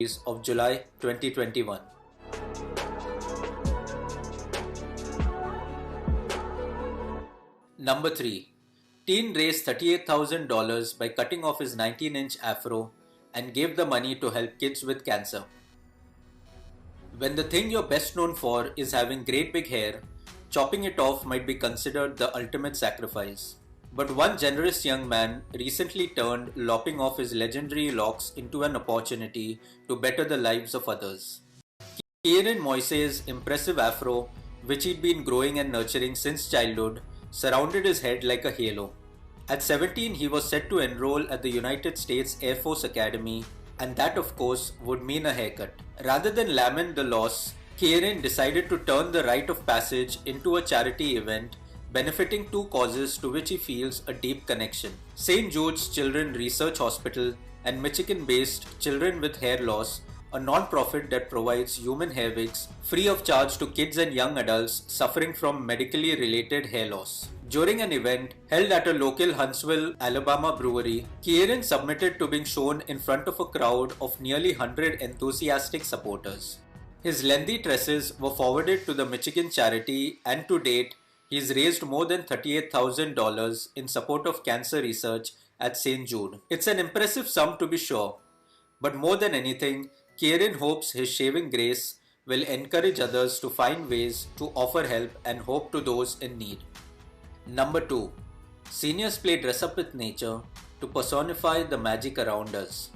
of July 2021. Number 3. Teen raised $38,000 by cutting off his 19-inch afro and gave the money to help kids with cancer. When the thing you're best known for is having great big hair, chopping it off might be considered the ultimate sacrifice. But one generous young man recently turned lopping off his legendary locks into an opportunity to better the lives of others. Kieran Moise's impressive afro, which he'd been growing and nurturing since childhood, surrounded his head like a halo. At 17, he was set to enroll at the United States Air Force Academy, and that of course would mean a haircut. Rather than lament the loss, Kieran decided to turn the rite of passage into a charity event benefiting two causes to which he feels a deep connection: St. Jude's Children's Research Hospital and Michigan-based Children with Hair Loss, a non-profit that provides human hair wigs free of charge to kids and young adults suffering from medically related hair loss. During an event held at a local Huntsville, Alabama brewery, Kieran submitted to being shown in front of a crowd of nearly 100 enthusiastic supporters. His lengthy tresses were forwarded to the Michigan charity, and to date, he's raised more than $38,000 in support of cancer research at St. Jude. It's an impressive sum to be sure, but more than anything, Kieran hopes his shaving grace will encourage others to find ways to offer help and hope to those in need. Number 2. Seniors play dress up with nature to personify the magic around us.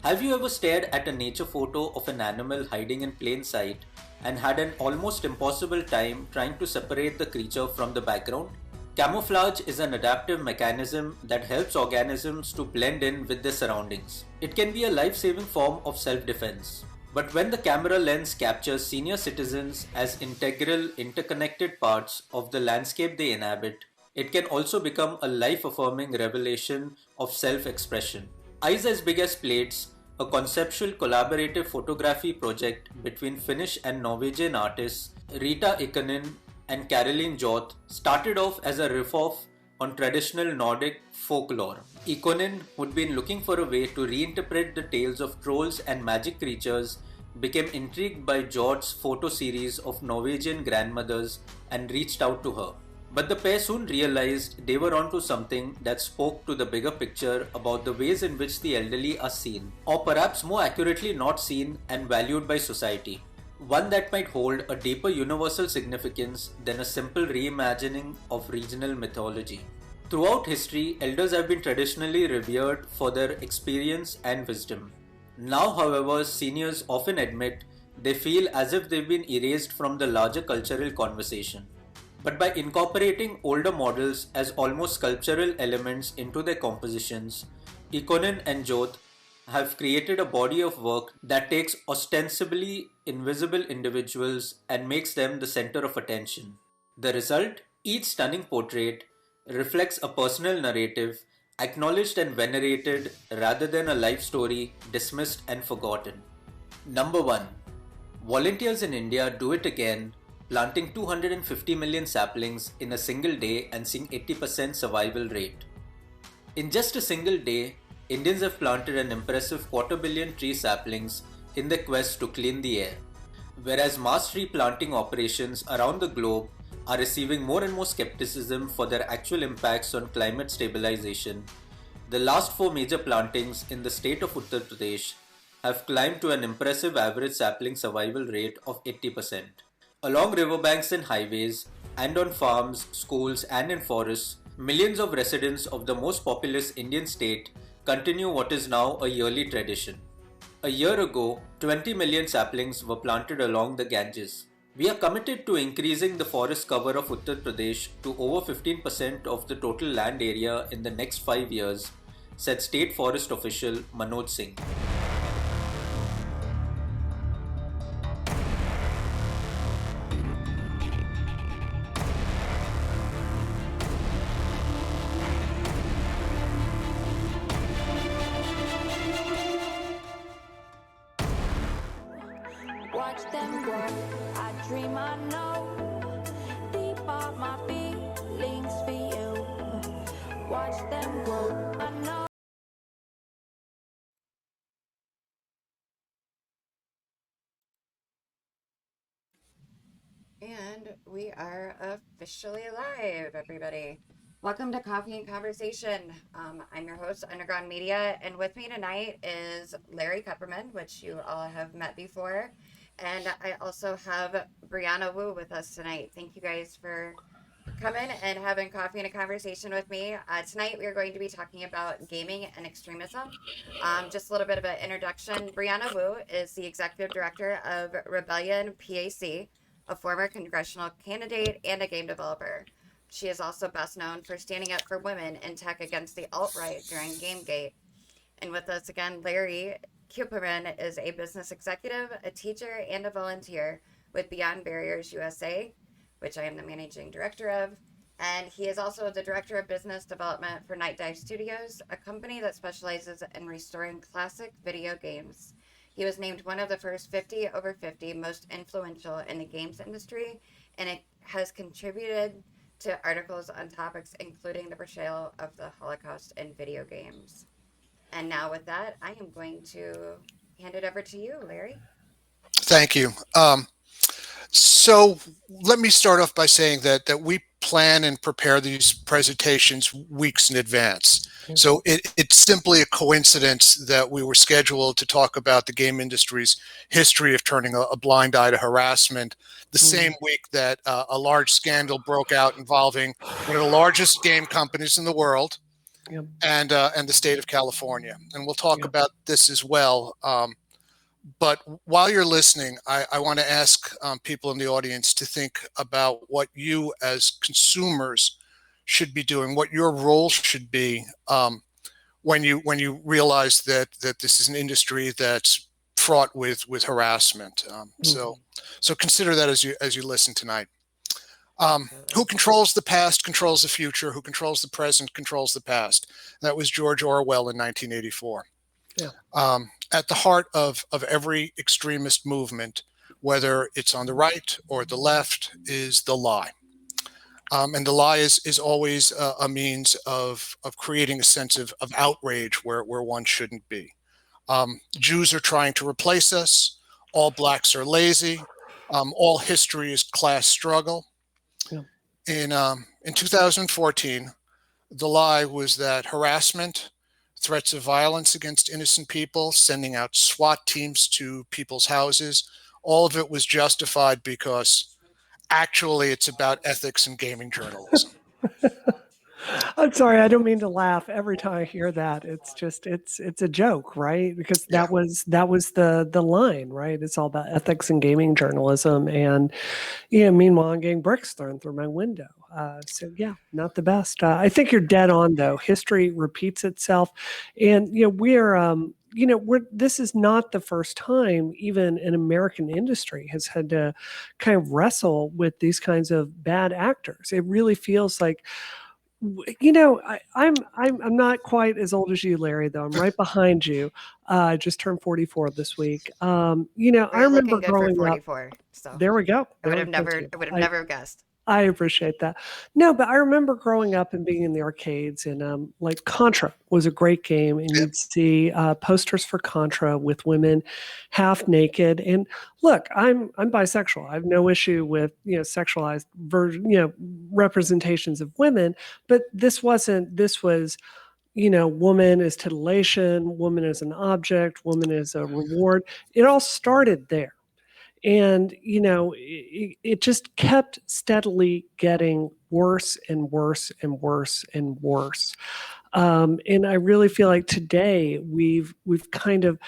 Have you ever stared at a nature photo of an animal hiding in plain sight and had an almost impossible time trying to separate the creature from the background? Camouflage is an adaptive mechanism that helps organisms to blend in with their surroundings. It can be a life-saving form of self-defense. But when the camera lens captures senior citizens as integral, interconnected parts of the landscape they inhabit, it can also become a life-affirming revelation of self-expression. Eyes as Big as Plates, a conceptual collaborative photography project between Finnish and Norwegian artists Rita Ikonen and Caroline Joth, started off as a riff-off on traditional Nordic folklore. Ikonen, who'd been looking for a way to reinterpret the tales of trolls and magic creatures, became intrigued by Joth's photo series of Norwegian grandmothers and reached out to her. But the pair soon realized they were onto something that spoke to the bigger picture about the ways in which the elderly are seen, or perhaps more accurately not seen and valued by society. One that might hold a deeper universal significance than a simple reimagining of regional mythology. Throughout history, elders have been traditionally revered for their experience and wisdom. Now, however, seniors often admit they feel as if they've been erased from the larger cultural conversation. But by incorporating older models as almost sculptural elements into their compositions, Ikonen and Joth have created a body of work that takes ostensibly invisible individuals and makes them the center of attention. The result? Each stunning portrait reflects a personal narrative, acknowledged and venerated rather than a life story dismissed and forgotten. Number 1. Volunteers in India do it again, planting 250 million saplings in a single day and seeing 80% survival rate. In just a single day, Indians have planted an impressive 250 million tree saplings in their quest to clean the air. Whereas mass tree planting operations around the globe are receiving more and more skepticism for their actual impacts on climate stabilization, the last 4 major plantings in the state of Uttar Pradesh have climbed to an impressive average sapling survival rate of 80%. Along riverbanks and highways, and on farms, schools, and in forests, millions of residents of the most populous Indian state continue what is now a yearly tradition. A year ago, 20 million saplings were planted along the Ganges. We are committed to increasing the forest cover of Uttar Pradesh to over 15% of the total land area in the next 5 years, said State Forest official Manoj Singh. Watch them grow. I dream I know. Deep are my feelings for you. Watch them grow. I know. And we are officially live, everybody. Welcome to Coffee and Conversation. I'm your host, Underground Media, and with me tonight is Larry Kuperman, which you all have met before. And I also have Brianna Wu with us tonight. Thank you guys for coming and having coffee and a conversation with me. Tonight, we are going to be talking about gaming and extremism. Just a little bit of an introduction. Brianna Wu is the executive director of Rebellion PAC, a former congressional candidate and a game developer. She is also best known for standing up for women in tech against the alt right during Gamergate. And with us again, Larry Kuperman is a business executive, a teacher, and a volunteer with Beyond Barriers USA, which I am the managing director of. And he is also the director of business development for Nightdive Studios, a company that specializes in restoring classic video games. He was named one of the first 50 over 50 most influential in the games industry, and it has contributed to articles on topics including the portrayal of the Holocaust in video games. And now, with that, I am going to hand it over to you, Larry. Thank you. So let me start off by saying that we plan and prepare these presentations weeks in advance. So it's simply a coincidence that we were scheduled to talk about the game industry's history of turning a blind eye to harassment the same week that a large scandal broke out involving one of the largest game companies in the world and the state of California. And we'll talk about this as well. But while you're listening, I want to ask people in the audience to think about what you as consumers should be doing, what your role should be when you realize that this is an industry that's fraught with harassment. So consider that as you listen tonight. Who controls the past controls the future. Who controls the present controls the past. That was George Orwell in 1984. At the heart of every extremist movement, whether it's on the right or the left, is the lie. And the lie is always a means of creating a sense of outrage where one shouldn't be. Jews are trying to replace us. All blacks are lazy. All history is class struggle. In 2014, the lie was that harassment, threats of violence against innocent people, sending out SWAT teams to people's houses, all of it was justified because actually it's about ethics and gaming journalism. I'm sorry, I don't mean to laugh every time I hear that. It's just it's a joke, right? Because that was the line, right? It's all about ethics and gaming journalism, and meanwhile, I'm getting bricks thrown through my window. So yeah, not the best. I think you're dead on though. History repeats itself, and this is not the first time even an American industry has had to kind of wrestle with these kinds of bad actors. It really feels like I'm not quite as old as you, Larry, though. I'm right behind you. I just turned 44 this week. I You're remember looking good for growing up. 44. So There we go. I would There have we go, never, too. I would have never guessed. I appreciate that. No, but I remember growing up and being in the arcades, and like Contra was a great game, and you'd see posters for Contra with women half naked. And look, I'm bisexual. I have no issue with sexualized representations of women, but this wasn't. This was woman is titillation, woman is an object, woman is a reward. It all started there. And, it just kept steadily getting worse and worse and worse and worse. And I really feel like today we've kind of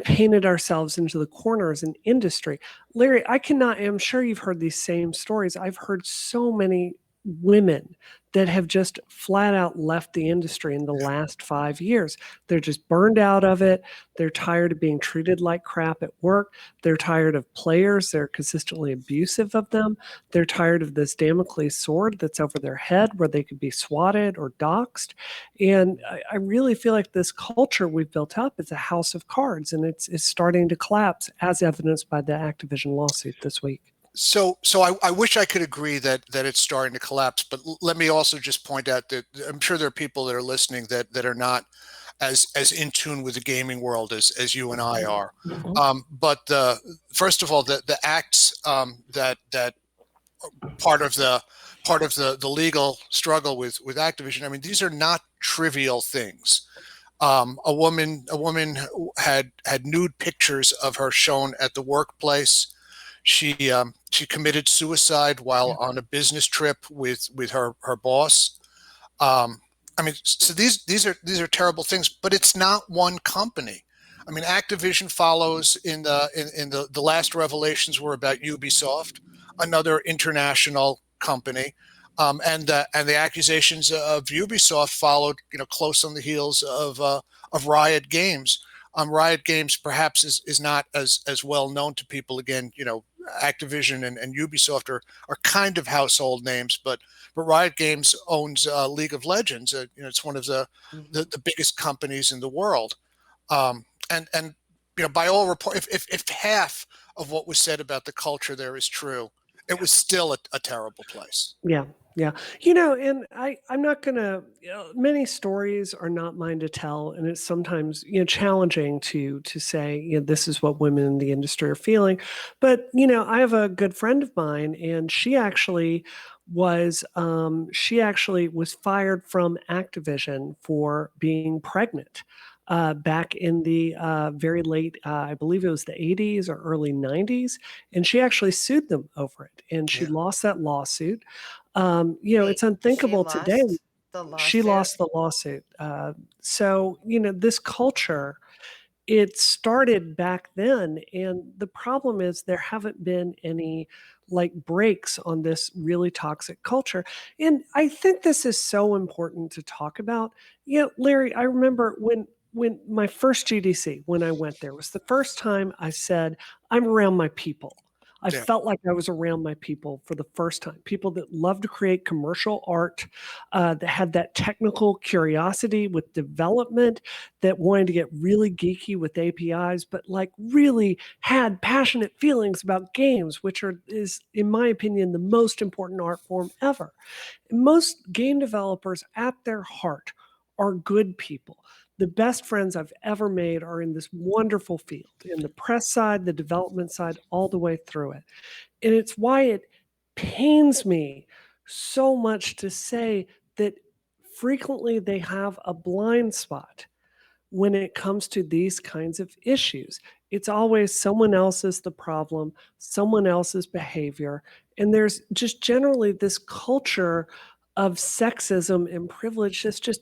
painted ourselves into the corner as an industry. Larry, I'm sure you've heard these same stories. I've heard so many women that have just flat out left the industry in the last 5 years. They're just burned out of it. They're tired of being treated like crap at work. They're tired of players. They're consistently abusive of them. They're tired of this Damocles sword that's over their head where they could be swatted or doxxed. And I really feel like this culture we've built up is a house of cards, and it's starting to collapse, as evidenced by the Activision lawsuit this week. So I wish I could agree that it's starting to collapse, but let me also just point out that I'm sure there are people that are listening that are not as in tune with the gaming world as you and I are. Mhm. But first of all, the acts that part of the legal struggle with Activision. I mean, these are not trivial things. A woman had nude pictures of her shown at the workplace. She committed suicide while on a business trip with her boss. I mean, so these are terrible things, but it's not one company. I mean, Activision follows in the last revelations were about Ubisoft, another international company, and the accusations of Ubisoft followed, close on the heels of Riot Games. Riot Games perhaps is not as well known to people. Again, Activision and Ubisoft are kind of household names, but Riot Games owns League of Legends. It's one of the biggest companies in the world. And by all report, if half of what was said about the culture there is true, it was still a terrible place. Yeah, yeah. And I'm not gonna. Many stories are not mine to tell, and it's sometimes challenging to say this is what women in the industry are feeling. But I have a good friend of mine, and she actually was fired from Activision for being pregnant. Back in the very late, I believe it was the 80s or early 90s, and she actually sued them over it, and she Yeah. lost that lawsuit. Wait, It's unthinkable she today. lost the She lawsuit? lost the lawsuit. So, this culture, it started back then. And the problem is there haven't been any like breaks on this really toxic culture. And I think this is so important to talk about. Larry, I remember when my first GDC, when I went there, was the first time I said, I'm around my people. I Yeah. felt like I was around my people for the first time. People that love to create commercial art, that had that technical curiosity with development, that wanted to get really geeky with APIs, but like really had passionate feelings about games, which is, in my opinion, the most important art form ever. Most game developers at their heart are good people. The best friends I've ever made are in this wonderful field, in the press side, the development side, all the way through it. And it's why it pains me so much to say that frequently they have a blind spot when it comes to these kinds of issues. It's always someone else is the problem, someone else's behavior. And there's just generally this culture of sexism and privilege that's just,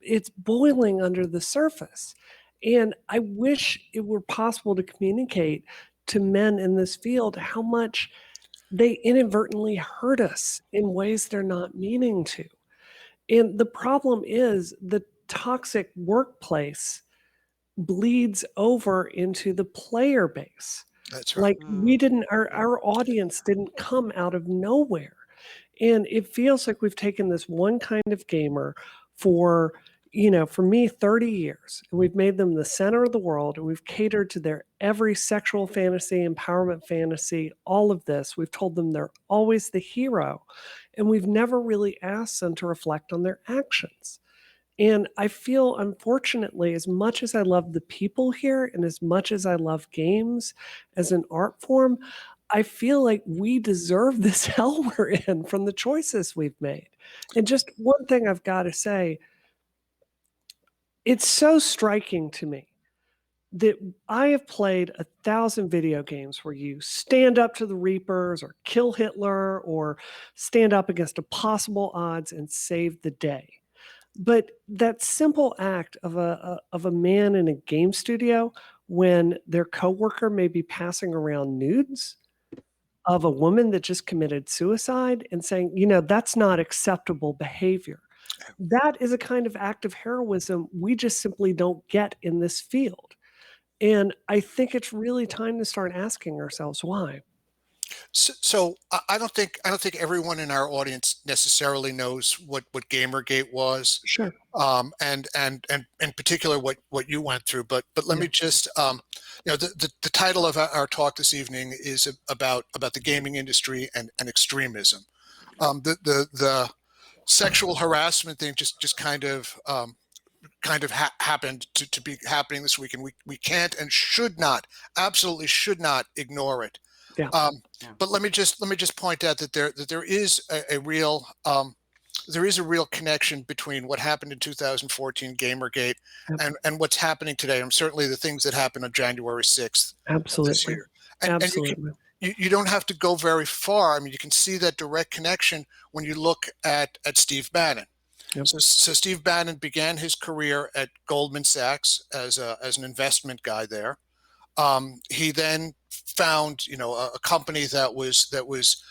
it's boiling under the surface. And I wish it were possible to communicate to men in this field how much they inadvertently hurt us in ways they're not meaning to. And the problem is the toxic workplace bleeds over into the player base. That's right. Like we didn't, our audience didn't come out of nowhere. And it feels like we've taken this one kind of gamer for, for me, 30 years, and we've made them the center of the world, and we've catered to their every sexual fantasy, empowerment fantasy, all of this. We've told them they're always the hero, and we've never really asked them to reflect on their actions. And I feel, unfortunately, as much as I love the people here and as much as I love games as an art form, I feel like we deserve this hell we're in from the choices we've made. And just one thing I've got to say, it's so striking to me that I have played 1,000 video games where you stand up to the Reapers or kill Hitler or stand up against impossible odds and save the day. But that simple act of a man in a game studio when their coworker may be passing around nudes of a woman that just committed suicide and saying, that's not acceptable behavior. That is a kind of act of heroism we just simply don't get in this field. And I think it's really time to start asking ourselves why. So I don't think everyone in our audience necessarily knows what Gamergate was, Sure. and in particular what you went through. But let me just the title of our talk this evening is about the gaming industry and extremism. The sexual harassment thing just kind of kind of happened to be happening this week, and we can't and should not, absolutely should not ignore it. Yeah. But let me just point out that there is a real connection between what happened in 2014 Gamergate and what's happening today, and certainly the things that happened on January 6th this year. And you don't have to go very far. I mean, you can see that direct connection when you look at Steve Bannon. Yep. So Steve Bannon began his career at Goldman Sachs as an investment guy there. He then found, a company that was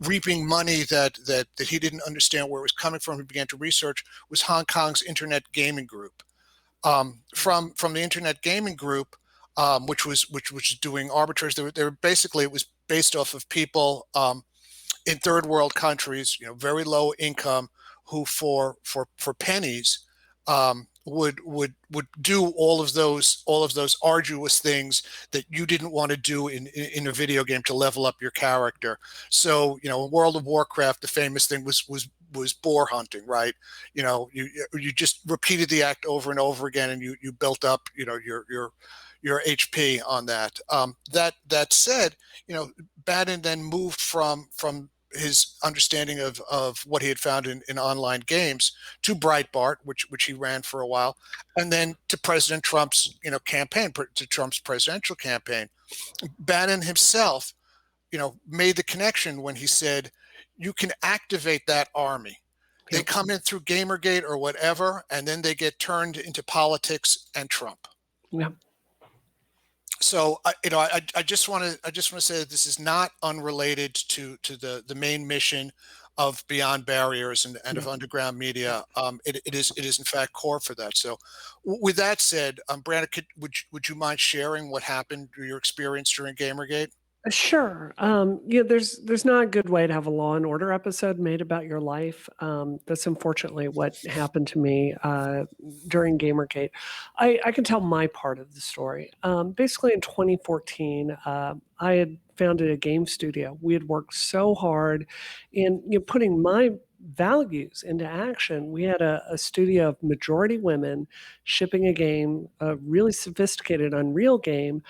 reaping money that he didn't understand where it was coming from. He began to research was Hong Kong's Internet Gaming Group. From the Internet Gaming Group, which was doing arbitrage, they were basically, it was based off of people in third world countries, very low income, who for pennies would do all of those arduous things that you didn't want to do in a video game to level up your character. So, in World of Warcraft, the famous thing was boar hunting, right? You just repeated the act over and over again, and you built up, your HP on that. That said, Bannon then moved from his understanding of what he had found in online games to Breitbart, which he ran for a while, and then to President Trump's campaign, to Trump's presidential campaign. Bannon himself, made the connection when he said, you can activate that army. They come in through Gamergate or whatever, and then they get turned into politics and Trump. Yeah. So I just want to say that this is not unrelated to the main mission of Beyond Barriers and of Underground Media. It is in fact core for that. So with that said, Brianna, would you mind sharing what happened, your experience during Gamergate? Sure. There's not a good way to have a Law and Order episode made about your life. That's unfortunately what happened to me during Gamergate. I can tell my part of the story. Basically, in 2014, I had founded a game studio. We had worked so hard in putting my values into action. We had a studio of majority women shipping a game, a really sophisticated Unreal game,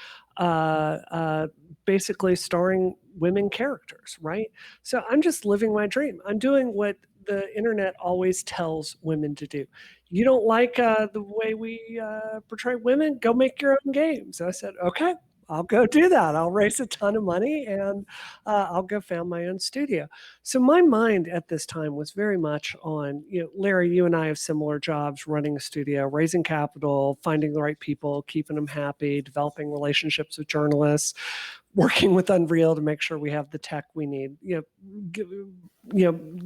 basically starring women characters, right? So I'm just living my dream. I'm doing what the internet always tells women to do. You don't like the way we portray women? Go make your own games. And I said, okay, I'll go do that. I'll raise a ton of money and I'll go found my own studio. So my mind at this time was very much on, Larry, you and I have similar jobs, running a studio, raising capital, finding the right people, keeping them happy, developing relationships with journalists, working with Unreal to make sure we have the tech we need,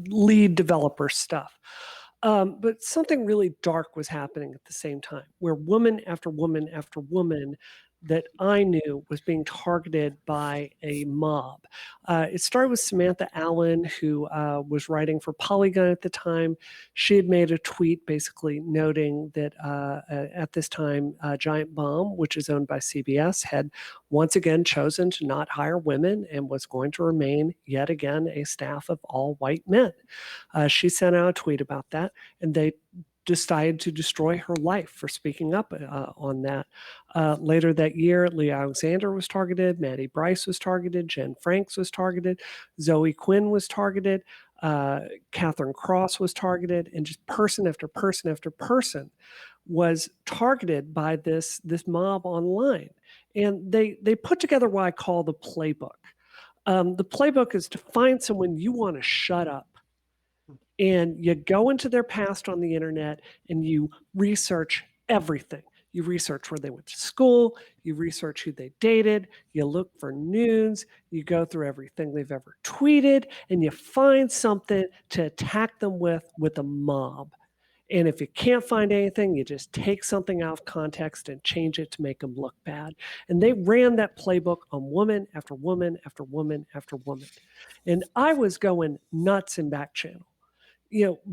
lead developer stuff. But something really dark was happening at the same time, where woman after woman after woman that I knew was being targeted by a mob. It started with Samantha Allen, who was writing for Polygon at the time. She had made a tweet basically noting that at this time, Giant Bomb, which is owned by CBS, had once again chosen to not hire women and was going to remain yet again a staff of all white men. She sent out a tweet about that, and they decided to destroy her life for speaking up on that. Later that year, Lee Alexander was targeted, Maddie Bryce was targeted, Jen Franks was targeted, Zoe Quinn was targeted, Catherine Cross was targeted, and just person after person after person was targeted by this mob online. And they put together what I call the playbook. The playbook is to find someone you want to shut up, and you go into their past on the internet and you research everything. You research where they went to school, you research who they dated, you look for news, you go through everything they've ever tweeted, and you find something to attack them with a mob. And if you can't find anything, you just take something out of context and change it to make them look bad. And they ran that playbook on woman after woman after woman after woman. And I was going nuts in back channel.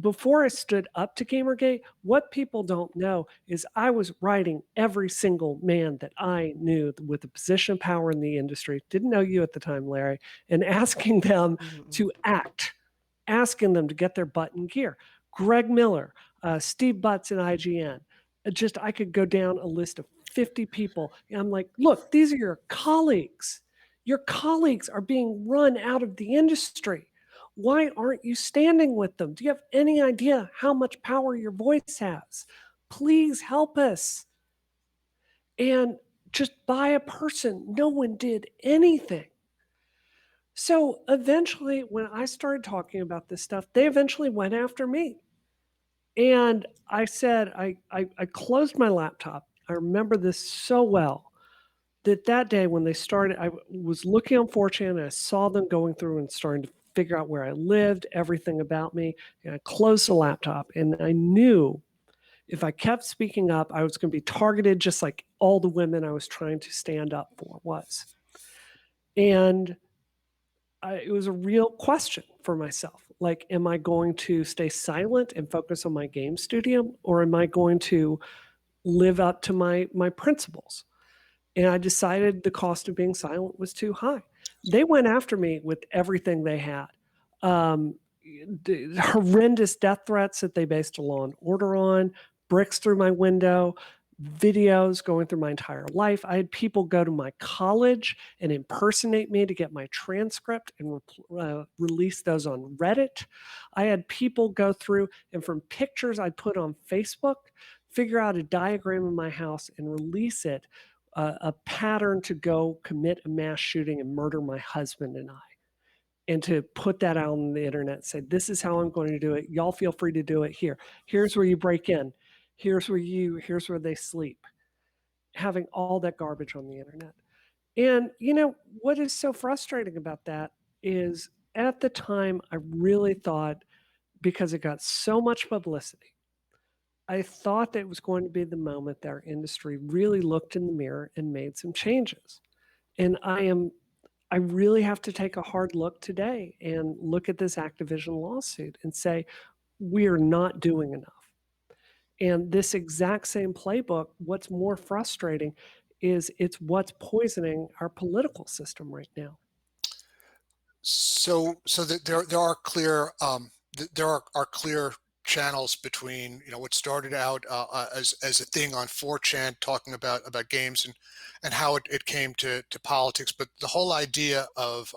Before I stood up to Gamergate, what people don't know is I was writing every single man that I knew with a position of power in the industry, didn't know you at the time, Larry, and asking them to act, asking them to get their butt in gear. Greg Miller, Steve Butts in IGN, I could go down a list of 50 people. And I'm like, look, these are your colleagues. Your colleagues are being run out of the industry. Why aren't you standing with them? Do you have any idea how much power your voice has? Please help us. And just by a person, no one did anything. So eventually, when I started talking about this stuff, they eventually went after me. And I said, I closed my laptop. I remember this so well that day when they started, I was looking on 4chan and I saw them going through and starting to figure out where I lived, everything about me. And I closed the laptop and I knew if I kept speaking up, I was going to be targeted just like all the women I was trying to stand up for was. And it was a real question for myself. Like, am I going to stay silent and focus on my game studio, or am I going to live up to my principles? And I decided the cost of being silent was too high. They went after me with everything they had. The horrendous death threats that they based a Law and Order on, bricks through my window, videos going through my entire life. I had people go to my college and impersonate me to get my transcript and release those on Reddit. I had people go through and from pictures I put on Facebook, figure out a diagram of my house and release it, a pattern to go commit a mass shooting and murder my husband and I. And to put that out on the internet and say, this is how I'm going to do it. Y'all feel free to do it here. Here's where you break in. Here's where they sleep. Having all that garbage on the internet. And what is so frustrating about that is at the time I really thought, because it got so much publicity, I thought that it was going to be the moment that our industry really looked in the mirror and made some changes. And I really have to take a hard look today and look at this Activision lawsuit and say, we are not doing enough. And this exact same playbook, what's more frustrating is it's what's poisoning our political system right now. So there are clear clear channels between what started out as a thing on 4chan talking about games and how it came to politics, but the whole idea of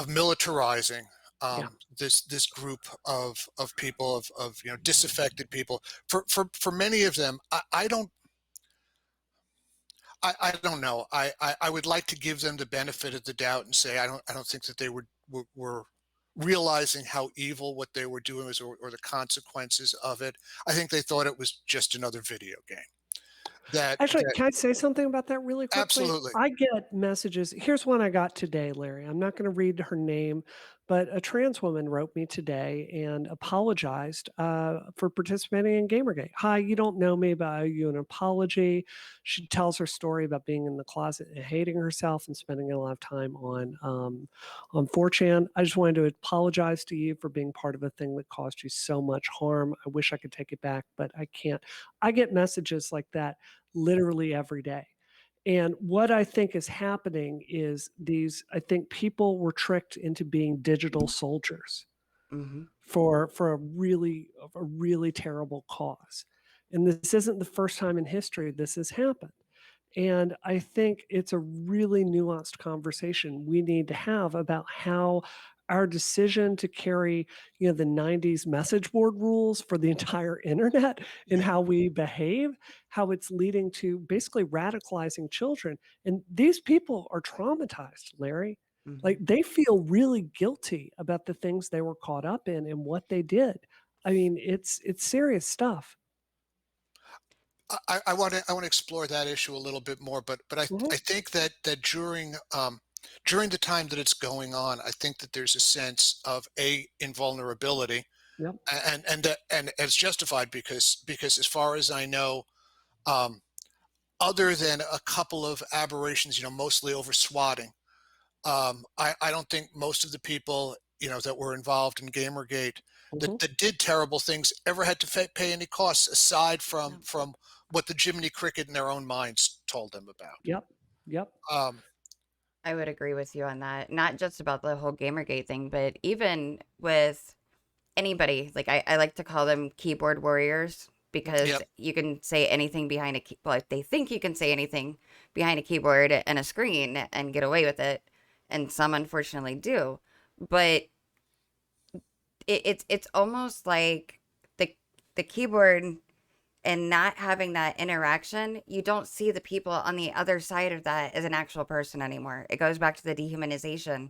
militarizing this group of people of disaffected people for many of them, I don't know. I would like to give them the benefit of the doubt and say I don't think that they were realizing how evil what they were doing was, or the consequences of it. I think they thought it was just another video game. Actually, can I say something about that really quickly? Absolutely. I get messages. Here's one I got today, Larry. I'm not going to read her name, but a trans woman wrote me today and apologized for participating in Gamergate. Hi, you don't know me, but I owe you an apology. She tells her story about being in the closet and hating herself and spending a lot of time on 4chan. I just wanted to apologize to you for being part of a thing that caused you so much harm. I wish I could take it back, but I can't. I get messages like that literally every day. And what I think is happening is I think people were tricked into being digital soldiers for a really terrible cause. And this isn't the first time in history this has happened. And I think it's a really nuanced conversation we need to have about how our decision to carry, the 90s message board rules for the entire internet and how we behave, how it's leading to basically radicalizing children. And these people are traumatized, Larry. Like they feel really guilty about the things they were caught up in and what they did. I mean, it's serious stuff. I want to explore that issue a little bit more, but I think that during the time that it's going on, I think that there's a sense of invulnerability, Yep. and it's justified because as far as I know, other than a couple of aberrations, mostly over swatting, I don't think most of the people that were involved in Gamergate that did terrible things ever had to pay any costs aside from what the Jiminy Cricket in their own minds told them about. Yep. I would agree with you on that. Not just about the whole Gamergate thing, but even with anybody, like I like to call them keyboard warriors. because Yep. you can say anything behind well, they think you can say anything behind a keyboard and a screen and get away with it, and some unfortunately do. But it's almost like the keyboard and not having that interaction, you don't see the people on the other side of that as an actual person anymore. It goes back to the dehumanization.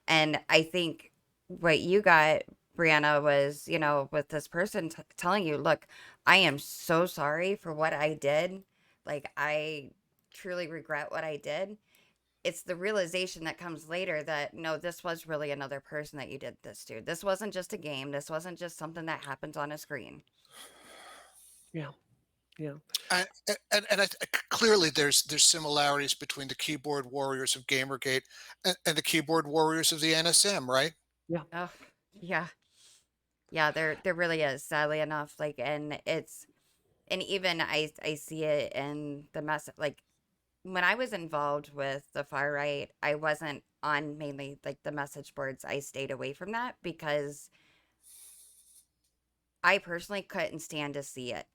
And I think what you got, Brianna, was, with this person telling you, look, I am so sorry for what I did. Like, I truly regret what I did. It's the realization that comes later that no, this was really another person that you did this to. This wasn't just a game. This wasn't just something that happens on a screen. Yeah. Yeah. And clearly there's similarities between the keyboard warriors of Gamergate and the keyboard warriors of the NSM, right? Yeah. Oh, yeah. Yeah, there really is, sadly enough. Like, and even I see it in the mess. Like, when I was involved with the far right, I wasn't on mainly like the message boards. I stayed away from that because I personally couldn't stand to see it.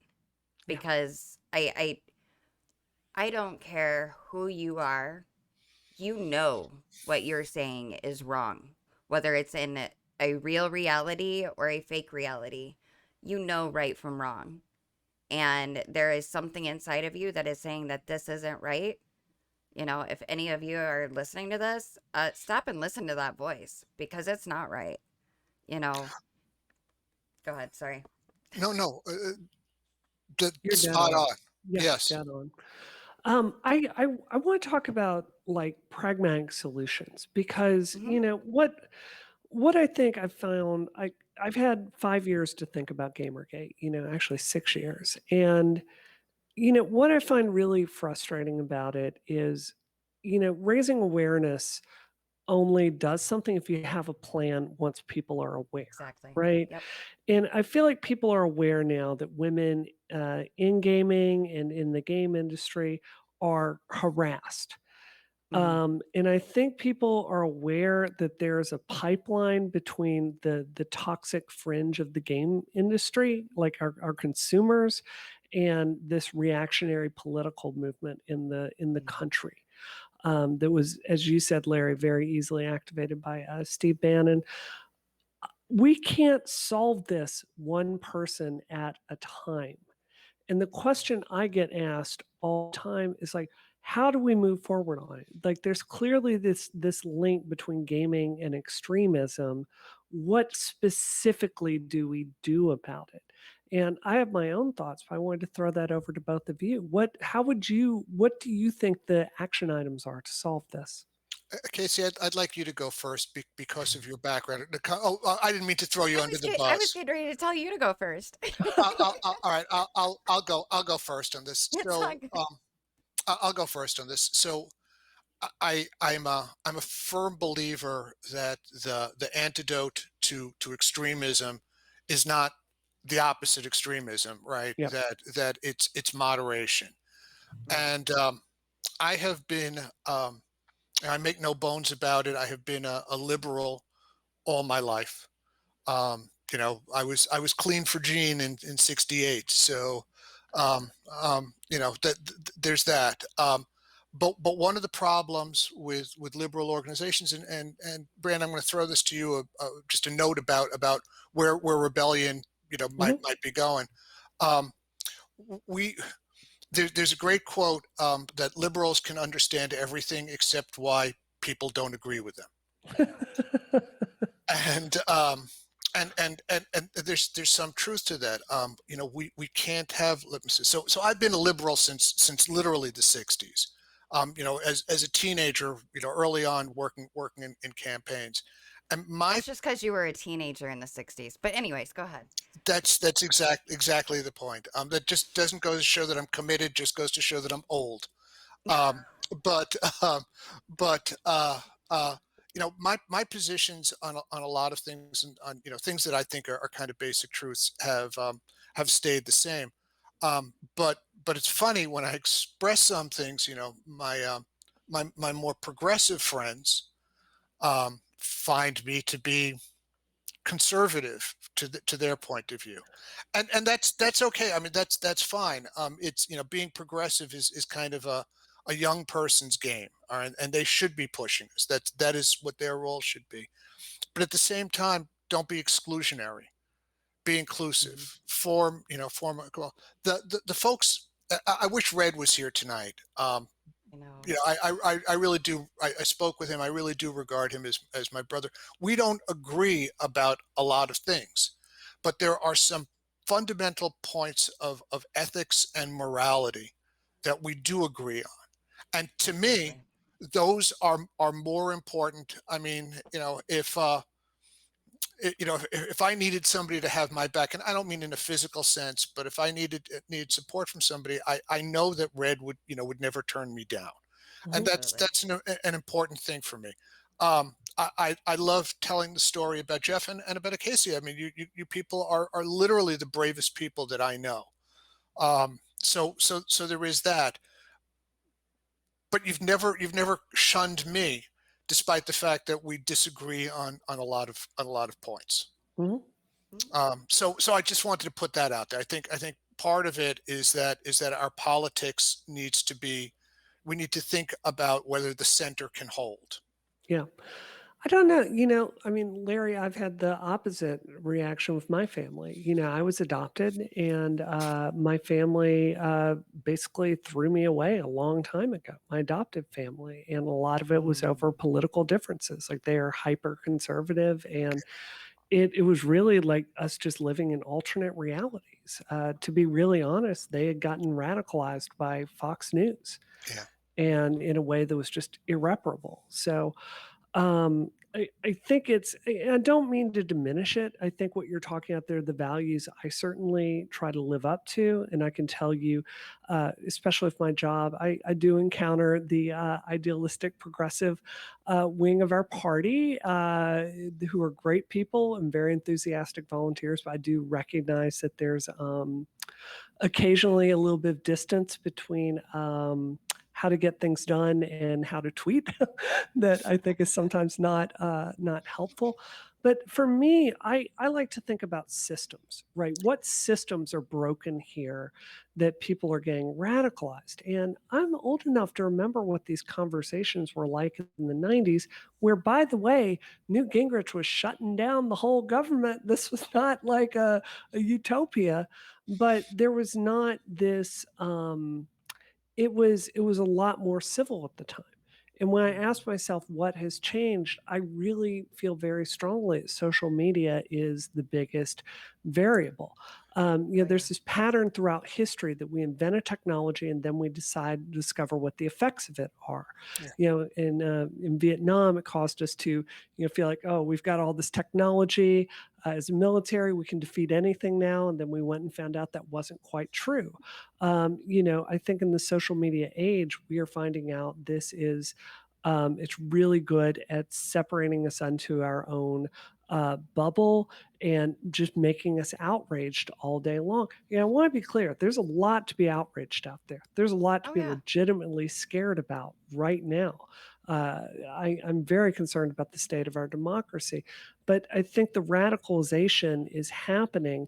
Yeah. Because I don't care who you are, you know what you're saying is wrong, whether it's in a real reality or a fake reality. You know right from wrong. And there is something inside of you that is saying that this isn't right. If any of you are listening to this, stop and listen to that voice because it's not right. You know, go ahead. Sorry. No, You're dead spot on. on. Yeah, Yes. dead on. I want to talk about like pragmatic solutions because Hmm. what I think I've found I've had 5 years to think about Gamergate, actually 6 years. And what I find really frustrating about it is, raising awareness only does something if you have a plan once people are aware, Exactly. right? Yep. And I feel like people are aware now that women in gaming and in the game industry are harassed. Hmm. And I think people are aware that there's a pipeline between the toxic fringe of the game industry, like our consumers, and this reactionary political movement in the country. That was, as you said, Larry, very easily activated by Steve Bannon. We can't solve this one person at a time. And the question I get asked all the time is like, how do we move forward on it? Like there's clearly this link between gaming and extremism. What specifically do we do about it? And I have my own thoughts, but I wanted to throw that over to both of you. What do you think the action items are to solve this? Casey, I'd like you to go first because of your background. I didn't mean to throw you under the I was bus. getting ready to tell you to go first. All right, I'll go first on this. It's So not good. I'll go first on this. So I'm a firm believer that the antidote to extremism is not the opposite extremism, right? Yep. That it's moderation. And I have been and I make no bones about it. I have been a liberal all my life. I was clean for Gene in '68, so there's that. But one of the problems with liberal organizations, and Brand, I'm going to throw this to you, just a note about where rebellion Mhm. might be going. Um, we there's a great quote that liberals can understand everything except why people don't agree with them, and there's some truth to that. We can't have, let me see. So I've been a liberal since literally the '60s. As a teenager, early on working in campaigns, and That's just because you were a teenager in the 60s. But anyways, go ahead. that's exactly the point. That just doesn't go to show that I'm committed. Just goes to show that I'm old. Um, but um, but my positions on a lot of things, and on things that I think are kind of basic truths have stayed the same. But it's funny when I express some things. My more progressive friends find me to be conservative to their point of view, and that's okay. I mean, that's fine. It's, being progressive is kind of a young person's game, all right, and they should be pushing us. That is what their role should be. But at the same time, don't be exclusionary. Be inclusive. Form. Well, the folks. I wish Red was here tonight. You know. I really do. I spoke with him. I really do regard him as my brother. We don't agree about a lot of things, but there are some fundamental points of ethics and morality that we do agree on. And to me, those are more important. I mean, if I needed somebody to have my back, and I don't mean in a physical sense, but if I needed support from somebody, I know that Red would never turn me down, and that's an important thing for me. I love telling the story about Jeff and about Acacia. I mean, you people are literally the bravest people that I know. So there is that, but you've never shunned me, despite the fact that we disagree on a lot of points. So I just wanted to put that out there. I think part of it is that our politics needs to be. We need to think about whether the center can hold. Yeah. I don't know. I mean, Larry, I've had the opposite reaction with my family. I was adopted, and my family basically threw me away a long time ago, my adoptive family. And a lot of it was over political differences. Like, they are hyper conservative, and it was really like us just living in alternate realities. To be really honest, they had gotten radicalized by Fox News. Yeah. And in a way that was just irreparable. So I think I don't mean to diminish it. I think what you're talking out there, the values I certainly try to live up to. And I can tell you, especially with my job, I do encounter the idealistic progressive wing of our party, who are great people and very enthusiastic volunteers. But I do recognize that there's occasionally a little bit of distance between how to get things done and how to tweet that I think is sometimes not helpful. But for me, I like to think about systems, right? What systems are broken here that people are getting radicalized? And I'm old enough to remember what these conversations were like in the 90s, where, by the way, Newt Gingrich was shutting down the whole government. This was not like a utopia, but there was not this it was a lot more civil at the time. And when I ask myself what has changed, I really feel very strongly that social media is the biggest variable. There's this pattern throughout history that we invent a technology and then we discover what the effects of it are. Yeah. In Vietnam, it caused us to feel like, oh, we've got all this technology. As a military, we can defeat anything now. And then we went and found out that wasn't quite true. I think in the social media age, we are finding out this is, it's really good at separating us onto our own bubble and just making us outraged all day long. I want to be clear. There's a lot to be outraged out there. There's a lot to be legitimately scared about right now. I'm very concerned about the state of our democracy, but I think the radicalization is happening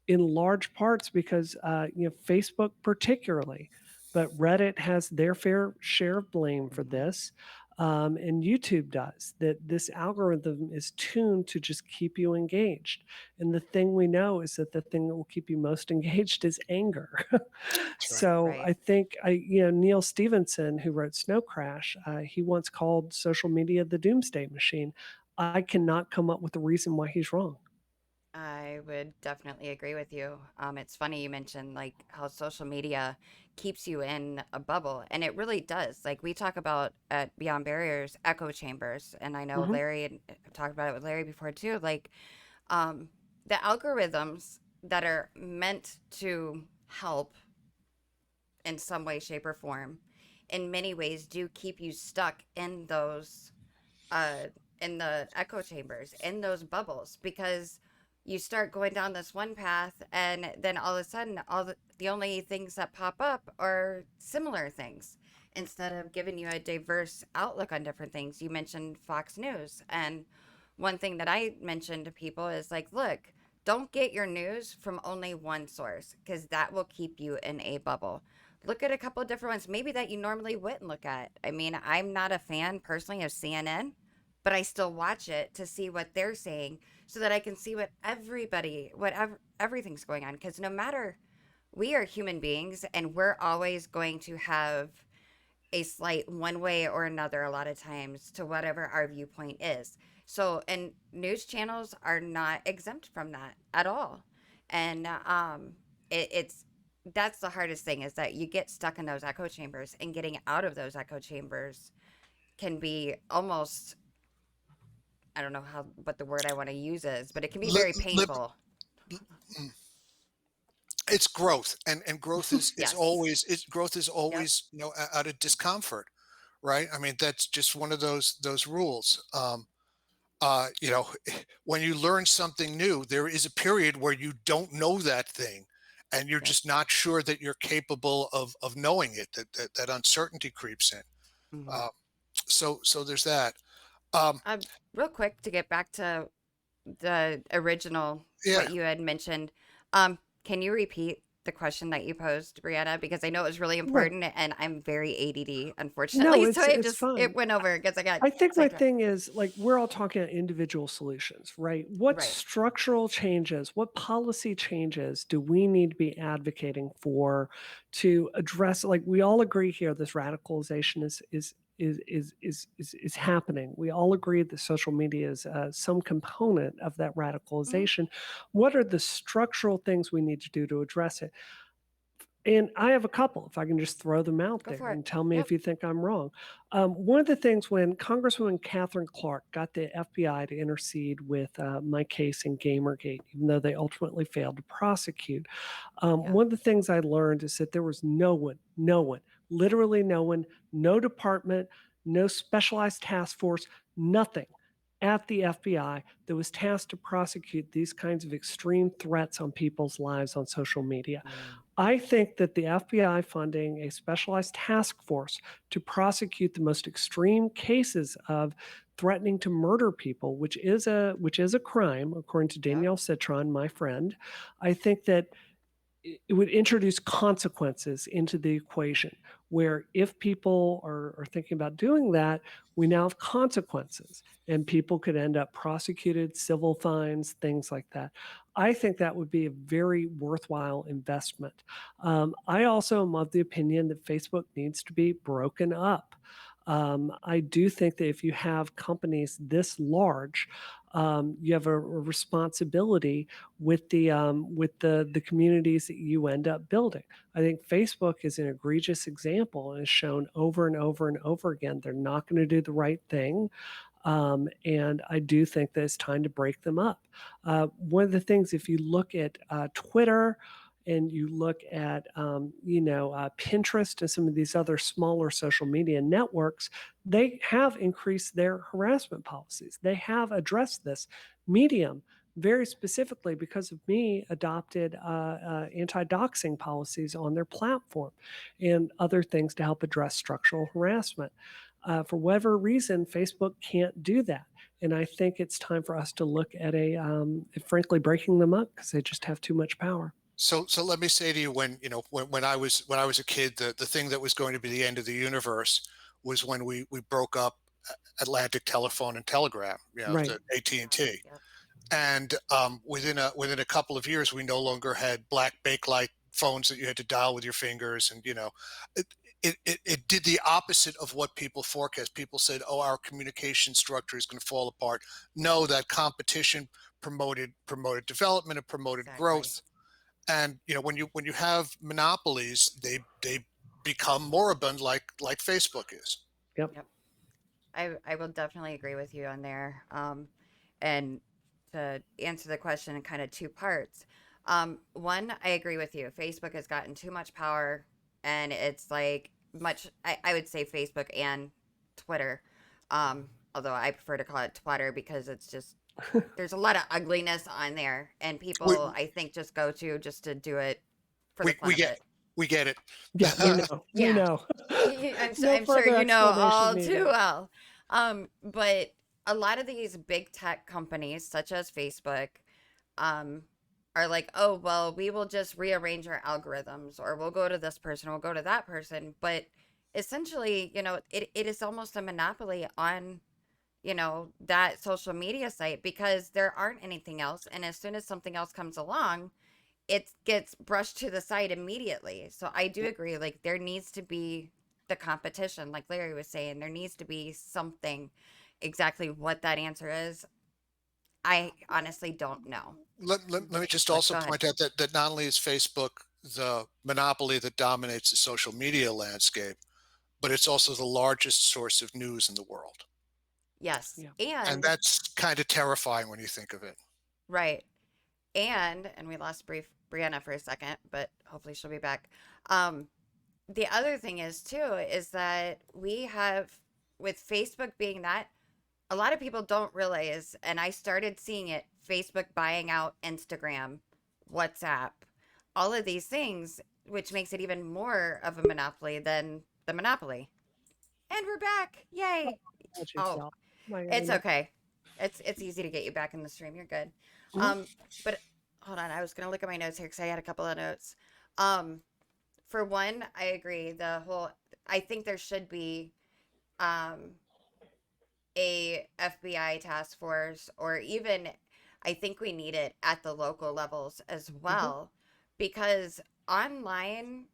in large parts because Facebook particularly, but Reddit has their fair share of blame for this. And YouTube does, that this algorithm is tuned to just keep you engaged. And the thing we know is that the thing that will keep you most engaged is anger. So right. I think Neil Stephenson, who wrote Snow Crash, he once called social media the doomsday machine. I cannot come up with a reason why he's wrong. I would definitely agree with you. It's funny you mentioned like how social media keeps you in a bubble, and it really does. Like we talk about at Beyond Barriers, echo chambers, and I know Larry and I've talked about it with Larry before too. Like the algorithms that are meant to help in some way, shape, or form, in many ways, do keep you stuck in those in the echo chambers, in those bubbles, because you start going down this one path and then all of a sudden the only things that pop up are similar things instead of giving you a diverse outlook on different things. You mentioned Fox News, and one thing that I mention to people is like, look, don't get your news from only one source because that will keep you in a bubble. Look at a couple of different ones, maybe that you normally wouldn't look at. I mean, I'm not a fan personally of CNN, but I still watch it to see what they're saying so that I can see what everything's going on. Because no matter, we are human beings and we're always going to have a slight one way or another a lot of times to whatever our viewpoint is. So, and news channels are not exempt from that at all. And it's that's the hardest thing, is that you get stuck in those echo chambers, and getting out of those echo chambers can be almost, I don't know how what the word I want to use is, but it can be Li- very li- painful. it's growth, and growth is Yes. growth is Yep. always, out of discomfort, right? I mean, that's just one of those rules. You know, when you learn something new, there is a period where you don't know that thing, and you're Yep. just not sure that you're capable of knowing it. That uncertainty creeps in. Hmm. Uh, so there's that. Um, Real quick to get back to the original, yeah, what you had mentioned. Can you repeat the question that you posed, Brianna? Because I know it was really Right. important, and I'm very ADD, No, unfortunately. So it's it fine. went over because I got I think my sidetracked. thing is like we're all talking about individual solutions, right? What Right. structural changes, what policy changes do we need to be advocating for to address? Like we all agree here, this radicalization is happening. We all agree that social media is some component of that Mhm. radicalization. What are the structural things we need to do to address it? And I have a couple, if I can just throw them out Go there for it. and tell me Yep. if you think I'm wrong. One of the things when Congresswoman Catherine Clark got the FBI to intercede with my case in Gamergate, even though they ultimately failed to prosecute, Yeah. one of the things I learned is that there was no one, literally no one, no department, no specialized task force, nothing at the FBI that was tasked to prosecute these kinds of extreme threats on people's lives on social media. Mm. I think that the FBI funding a specialized task force to prosecute the most extreme cases of threatening to murder people, which is a crime, according to Yep. Danielle Citron, my friend. I think that it would introduce consequences into the equation where if people are thinking about doing that, we now have consequences and people could end up prosecuted, civil fines, things like that. I think that would be a very worthwhile investment. I also am of the opinion that Facebook needs to be broken up. I do think that if you have companies this large, you have a responsibility with the communities that you end up building. I think Facebook is an egregious example and has shown over and over and over again they're not going to do the right thing. And I do think that it's time to break them up. One of the things, if you look at Twitter and you look at Pinterest and some of these other smaller social media networks, they have increased their harassment policies. They have addressed this. Medium, very specifically because of me, adopted anti-doxing policies on their platform and other things to help address structural harassment. For whatever reason, Facebook can't do that. And I think it's time for us to look at frankly, breaking them up because they just have too much power. So let me say to you, when I was a kid, the thing that was going to be the end of the universe was when we broke up Atlantic Telephone and Telegram, Right. the AT&T. Yep. And within a couple of years, we no longer had black bakelite phones that you had to dial with your fingers, and it did the opposite of what people forecast. People said, "Oh, our communication structure is going to fall apart." No, that competition promoted development and promoted Exactly. growth. And when you have monopolies, they become moribund, like Facebook is. Yep. Yep. I will definitely agree with you on there. And to answer the question in kind of two parts. One, I agree with you. Facebook has gotten too much power, and it's like I would say Facebook and Twitter. Although I prefer to call it Twitter because it's just, there's a lot of ugliness on there, and We people, I think, just go to just to do it for the we fun we of get it. we get it. Yeah, we know. We Yeah. know. No I'm sure further you know explanation all needed. too well. But a lot of these big tech companies, such as Facebook, um, are like, oh, well, we will just rearrange our algorithms, or we'll go to this person, we'll go to that person. But essentially, it is almost a monopoly on, that social media site, because there aren't anything else. And as soon as something else comes along, it gets brushed to the side immediately. So I do agree, like, there needs to be the competition, like Larry was saying, there needs to be something. Exactly what that answer is, I honestly don't know. Let me just But also go ahead. point out that not only is Facebook the monopoly that dominates the social media landscape, but it's also the largest source of news in the world. Yes. Yeah. And And that's kind of terrifying when you think of it. right. And we lost Brianna for a second, but hopefully she'll be back. Um, the other thing is too is that we have, with Facebook being that, a lot of people don't realize, and I started seeing it, Facebook buying out Instagram, WhatsApp, all of these things, which makes it even more of a monopoly than the monopoly. And we're back. Yay. Apologies, Oh, y'all. My it's internet. okay. It's easy to get you back in the stream. You're good. Mhm. But hold on, I was gonna look at my notes here because I had a couple of notes. Um, for one, I agree. I think there should be um a FBI task force, or even I think we need it at the local levels as Mhm. well, because online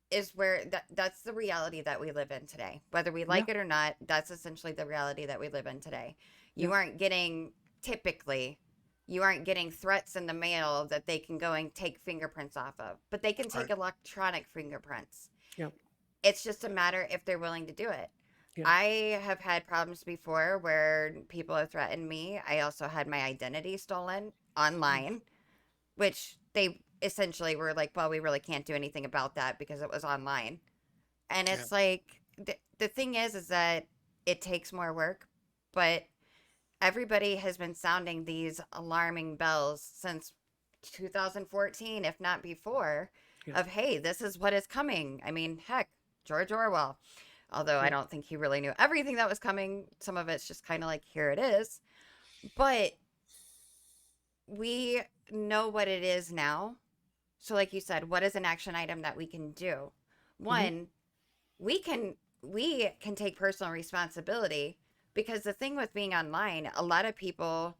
is where that's the reality that we live in today. Whether we Yeah. like it or not, that's essentially the reality that we live in today. Yeah. You aren't getting typically you aren't getting threats in the mail that they can go and take fingerprints off of, but they can take Right. electronic fingerprints. Yeah. It's just a matter if they're willing to do it. Yeah. I have had problems before where people have threatened me. I also had my identity stolen online, which they essentially were like, well, we really can't do anything about that because it was online. And Yeah. it's like, the thing is that it takes more work, but everybody has been sounding these alarming bells since 2014, if not before, Yeah. of, hey, this is what is coming. I mean, heck, George Orwell, although I Yeah. don't think he really knew everything that was coming, some of it's just kind of like, here it is. But we know what it is now. So, like you said, what is an action item that we can do? Mhm. One, we can take personal responsibility, because the thing with being online, a lot of people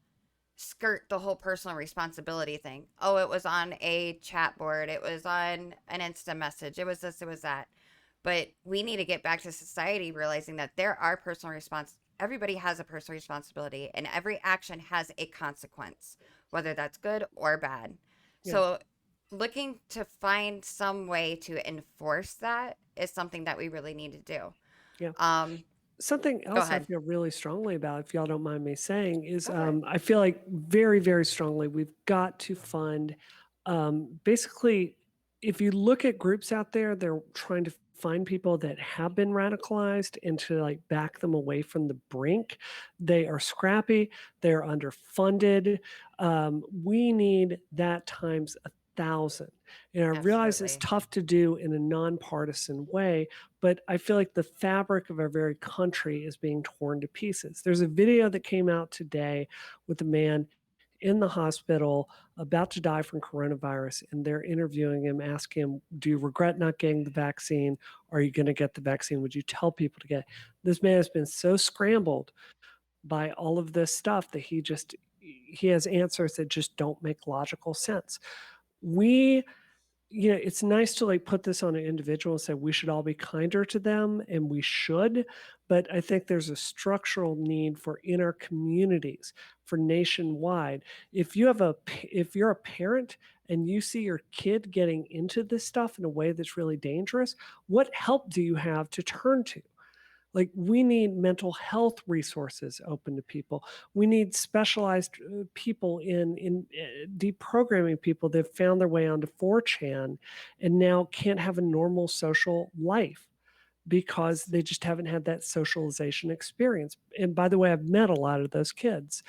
skirt the whole personal responsibility thing. Oh, it was on a chat board, it was on an Insta message, it was this, it was that. But we need to get back to society realizing that there are personal response. Everybody has a personal responsibility, and every action has a consequence, whether that's good or bad. Yeah. So, looking to find some way to enforce that is something that we really need to do. Yeah. Um, Something Go else I ahead. feel really strongly about, if y'all don't mind me saying, is Go for it. I feel like very, very strongly we've got to fund, basically, if you look at groups out there, they're trying to find people that have been radicalized and to like back them away from the brink. They are scrappy, they're underfunded. We need that times 1,000. And I realize it's Absolutely. tough to do in a nonpartisan way, but I feel like the fabric of our very country is being torn to pieces. There's a video that came out today with a man in the hospital about to die from coronavirus, and they're interviewing him, asking him, do you regret not getting the vaccine? Are you going to get the vaccine? Would you tell people to get it? This man has been so scrambled by all of this stuff that he has answers that just don't make logical sense. We it's nice to like put this on an individual and say we should all be kinder to them, and we should, but I think there's a structural need for in our communities, for nationwide. If you're a parent and you see your kid getting into this stuff in a way that's really dangerous, what help do you have to turn to? Like, we need mental health resources open to people. We need specialized people in deprogramming people that have found their way onto 4chan and now can't have a normal social life because they just haven't had that socialization experience. And by the way, I've met a lot of those kids.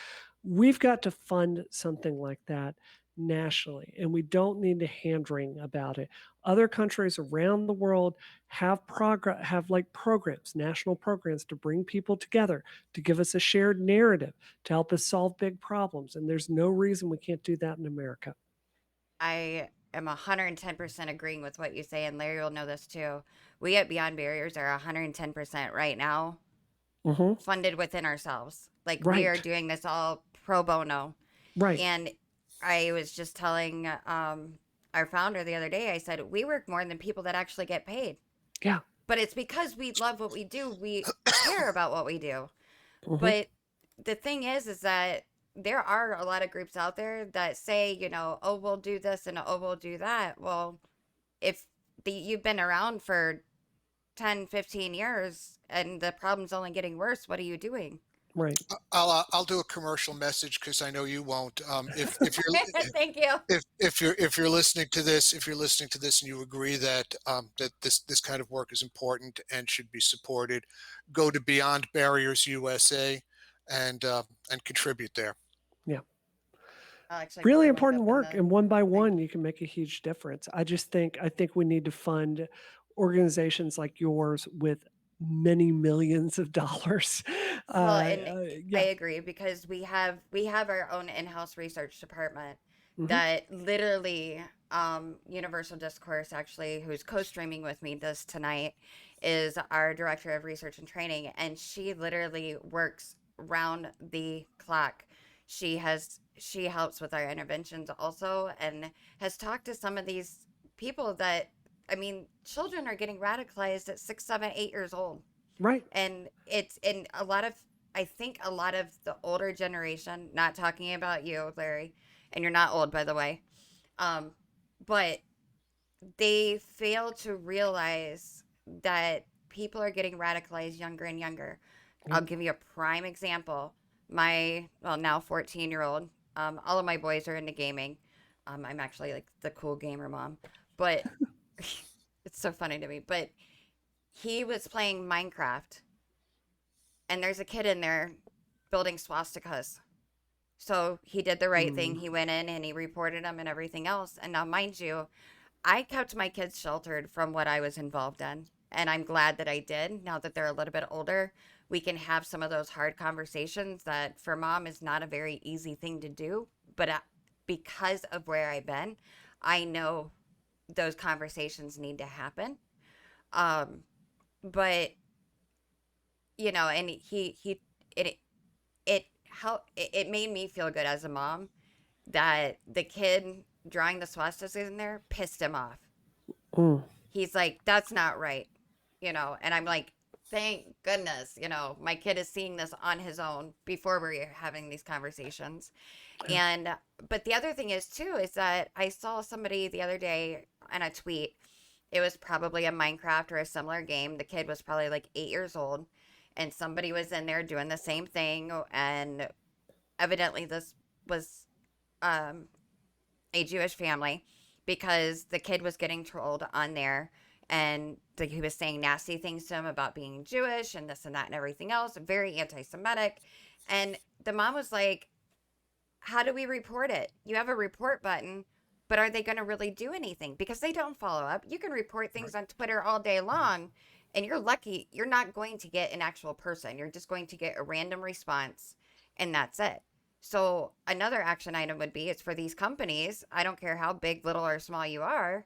We've got to fund something like that nationally, and we don't need to hand wring about it. Other countries around the world have programs, national programs to bring people together, to give us a shared narrative, to help us solve big problems. And there's no reason we can't do that in America. I am 110% agreeing with what you say, and Larry will know this too. We at Beyond Barriers are 110% right now Hmm. funded within ourselves. Like we are Right, doing this all pro bono. right. And I was just telling our founder the other day, I said, we work more than people that actually get paid. Yeah. But it's because we love what we do. We care about what we do. Hmm. But the thing is that there are a lot of groups out there that say, you know, oh, we'll do this and oh, we'll do that. Well, if you've been around for 10, 15 years and the problem's only getting worse, what are you doing? Right. I'll do a commercial message because I know you won't. If you're Thank you. if you're listening to this, if you're listening to this and you agree that that this kind of work is important and should be supported, go to Beyond Barriers USA and contribute there. Yeah. I'll actually put Really the link important up in work, the and one by thing. one you can make a huge difference. I think we need to fund organizations like yours with many millions of dollars. Well, and I Yeah. agree because we have our own in-house research department Hmm. that literally Universal Discourse actually who's co-streaming with me this tonight is our director of research and training, and she literally works round the clock. She helps with our interventions also and has talked to some of these people that, I mean, children are getting radicalized at 6, 7, 8 years old. Right. And it's in a lot of, I think a lot of the older generation, not talking about you, Larry, and you're not old, by the way, um, but they fail to realize that people are getting radicalized younger and younger. I'll Yep. give you a prime example. My, well, now 14-year-old, all of my boys are into gaming. I'm actually like the cool gamer mom, but it's so funny to me. But he was playing Minecraft, and there's a kid in there building swastikas. So he did the right thing. Mm. He went in and he reported them and everything else. And now, mind you, I kept my kids sheltered from what I was involved in. And I'm glad that I did. Now that they're a little bit older, we can have some of those hard conversations that for mom is not a very easy thing to do. But because of where I've been, I know those conversations need to happen. Um, but and it it made me feel good as a mom that the kid drawing the swastikas in there pissed him off. Mm. He's like, that's not right, and I'm like, thank goodness, my kid is seeing this on his own before we're having these conversations. Yeah. And but the other thing is too is that I saw somebody the other day on a tweet. It was probably a Minecraft or a similar game. The kid was probably like 8 years old, and somebody was in there doing the same thing. And evidently, this was um, a Jewish family because the kid was getting trolled on there, and he was saying nasty things to him about being Jewish and this and that and everything else, very anti-Semitic. And the mom was like, how do we report it? You have a report button, but are they going to really do anything? Because they don't follow up. You can report things on Twitter all day long, and you're lucky you're not going to get an actual person. You're just going to get a random response, and that's it. So another action item would be it's for these companies. I don't care how big, little, or small you are.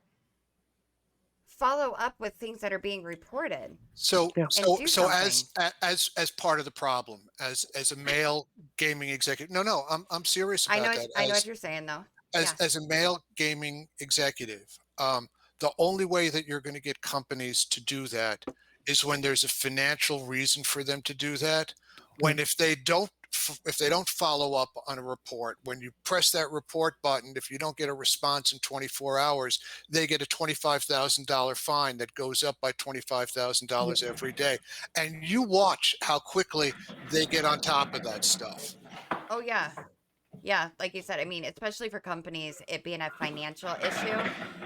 Follow up with things that are being reported So Yeah. and so do so something. as part of the problem, as a male gaming executive, no, I'm serious I know. about that. I know what you're saying, though. Yeah. As a male gaming executive, the only way that you're going to get companies to do that is when there's a financial reason for them to do that. When if they don't follow up on a report, when you press that report button, if you don't get a response in 24 hours, they get a $25,000 fine that goes up by $25,000 every day. And you watch how quickly they get on top of that stuff. Oh yeah. Yeah, like you said, I mean, especially for companies, it being a financial issue.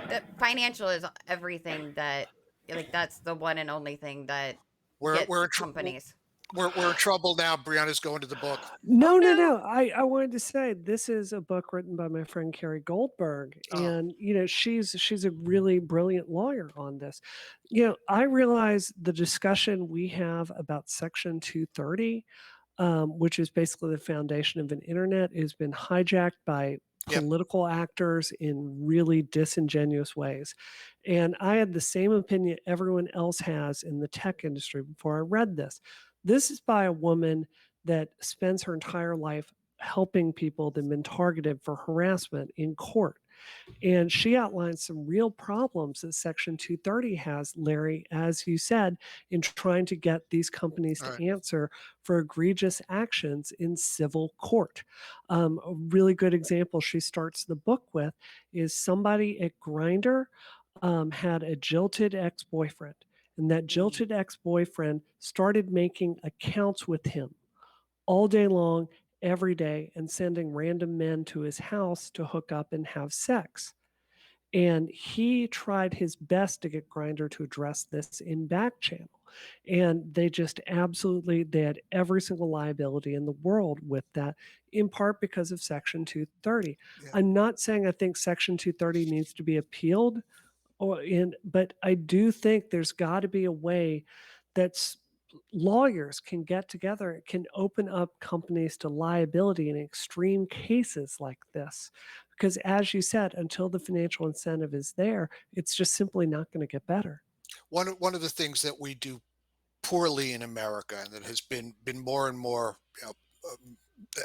The financial is everything that, like, that's the one and only thing that We're gets we're in tr- companies. we're in trouble now. Brianna's going to the book. No, Oh, no, no. no. I wanted to say this is a book written by my friend Carrie Goldberg, Oh, and she's a really brilliant lawyer on this. I realize the discussion we have about Section 230, which is basically the foundation of an internet, has been hijacked by yep. political actors in really disingenuous ways. And I had the same opinion everyone else has in the tech industry before I read this. This is by a woman that spends her entire life helping people that have been targeted for harassment in court. And she outlines some real problems that Section 230 has, Larry, as you said, in trying to get these companies All right. to answer for egregious actions in civil court. A really good example she starts the book with is somebody at Grindr had a jilted ex boyfriend. And that jilted ex boyfriend started making accounts with him all day long, every day, and sending random men to his house to hook up and have sex. And he tried his best to get Grindr to address this in back channel. And they had every single liability in the world with that, in part because of Section 230. Yeah. I'm not saying I think Section 230 needs to be appealed, but I do think there's got to be a way that's lawyers can get together, can open up companies to liability in extreme cases like this. Because as you said, until the financial incentive is there, it's just simply not going to get better. One of the things that we do poorly in America, and that has been more and more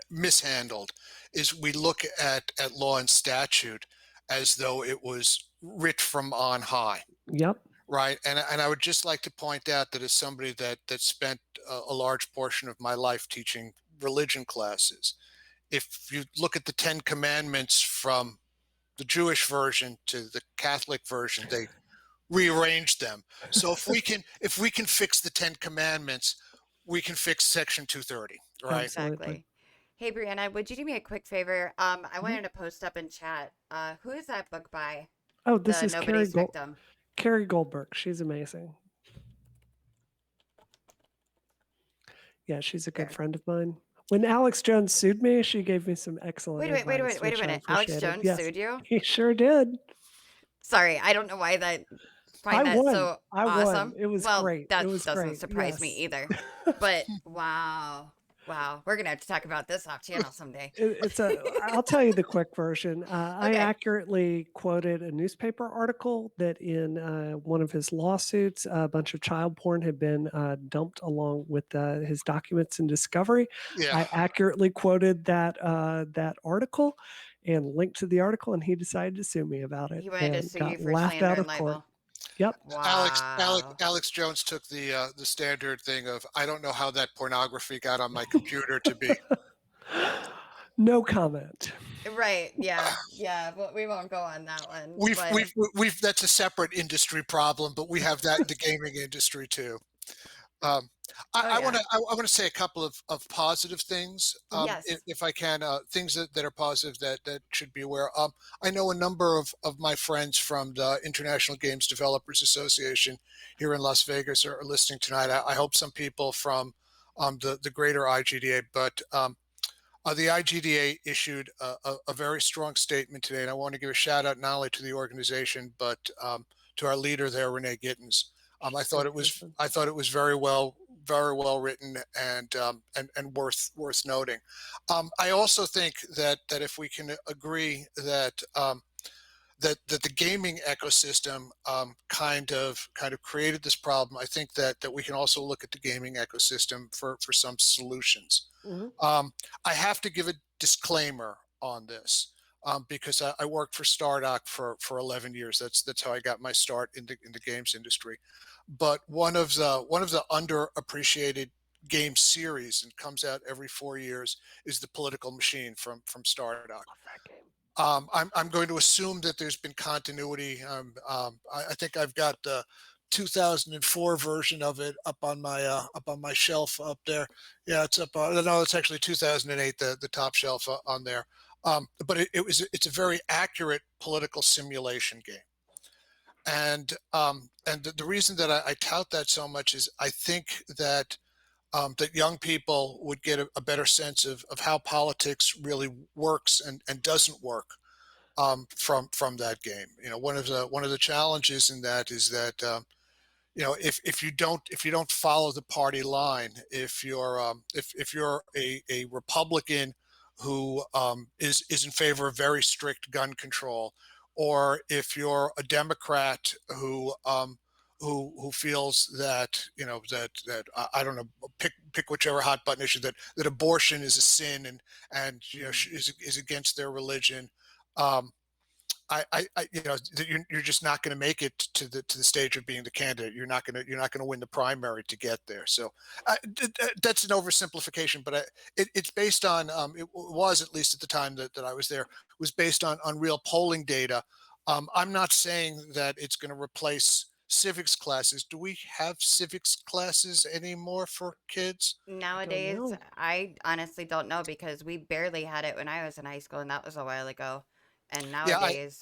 mishandled, is we look at law and statute as though it was writ from on high. Yep. Right. And I would just like to point out that as somebody that spent a large portion of my life teaching religion classes, if you look at the 10 Commandments from the Jewish version to the Catholic version, they rearranged them. So if we can fix the 10 Commandments, we can fix Section 230. Right. Exactly. Hey, Brianna, would you do me a quick favor? I wanted to post up in chat. Who is that book by? Oh, this is Nobody's Victim. Carrie Goldberg. She's amazing. Yeah, she's a good friend of mine. When Alex Jones sued me, she gave me some excellent advice. Wait a minute. Alex Jones sued you? He sure did. Sorry, I don't know why that I won. so I awesome. Won. It was great. That it was doesn't great. surprise me either. But wow. We're gonna have to talk about this off channel someday. I'll tell you the quick version. I accurately quoted a newspaper article that in one of his lawsuits, a bunch of child porn had been dumped along with his documents in discovery. Yeah. I accurately quoted that article and linked to the article, and he decided to sue me about it. He wanted to sue you for laughed slander out and of court. libel. Yep. Wow. Alex Jones took the standard thing of, I don't know how that pornography got on my computer to be. No comment. Right. Yeah. Well, we won't go on that one. We've that's a separate industry problem, but we have that in the gaming industry too. I want to say a couple of positive things, yes. if I can, things that are positive that should be aware. I know a number of my friends from the International Games Developers Association here in Las Vegas are listening tonight. I hope some people from the greater IGDA, but the IGDA issued a very strong statement today, and I want to give a shout out not only to the organization but to our leader there, Renee Gittens. I thought it was very well written and worth noting. I also think that if we can agree that that the gaming ecosystem kind of created this problem, I think that we can also look at the gaming ecosystem for some solutions. Mm-hmm. I have to give a disclaimer on this. Because I worked for Stardock for 11 years. That's how I got my start in the games industry. But one of the underappreciated game series, and comes out every 4 years, is The Political Machine from Stardock. I'm going to assume that there's been continuity. I think I've got the 2004 version of it up on my shelf up there. Yeah, it's up. No, it's actually 2008, the top shelf on there. But it's a very accurate political simulation game, and the reason that I tout that so much is I think that that young people would get a better sense of how politics really works and doesn't work from that game. One of the challenges in that is that if you don't follow the party line, if you're a Republican who is in favor of very strict gun control, or if you're a Democrat who feels that I don't know, pick whichever hot button issue, that abortion is a sin and is against their religion. You're just not going to make it to the stage of being the candidate. You're not going to win the primary to get there. So that's an oversimplification, but it's based on it was, at least at the time that I was there, was based on real polling data. I'm not saying that it's going to replace civics classes. Do we have civics classes anymore for kids? Nowadays, know. I honestly don't know because we barely had it when I was in high school, and that was a while ago. And Yeah, nowadays,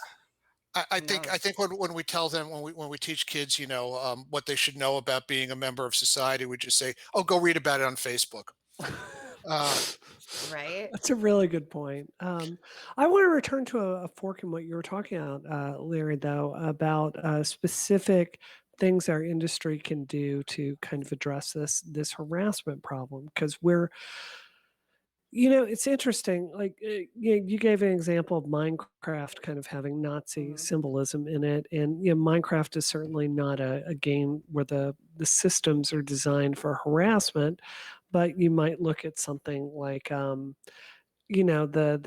I who think knows? when we tell them, when we teach kids, what they should know about being a member of society, we just say, "Oh, go read about it on Facebook." Uh, Right? That's a really good point. I want to return to a fork in what you were talking about, Larry, though, about specific things our industry can do to kind of address this harassment problem, because it's interesting. Like you gave an example of Minecraft kind of having Nazi Hmm. symbolism in it, and Minecraft is certainly not a game where the systems are designed for harassment, but you might look at something like the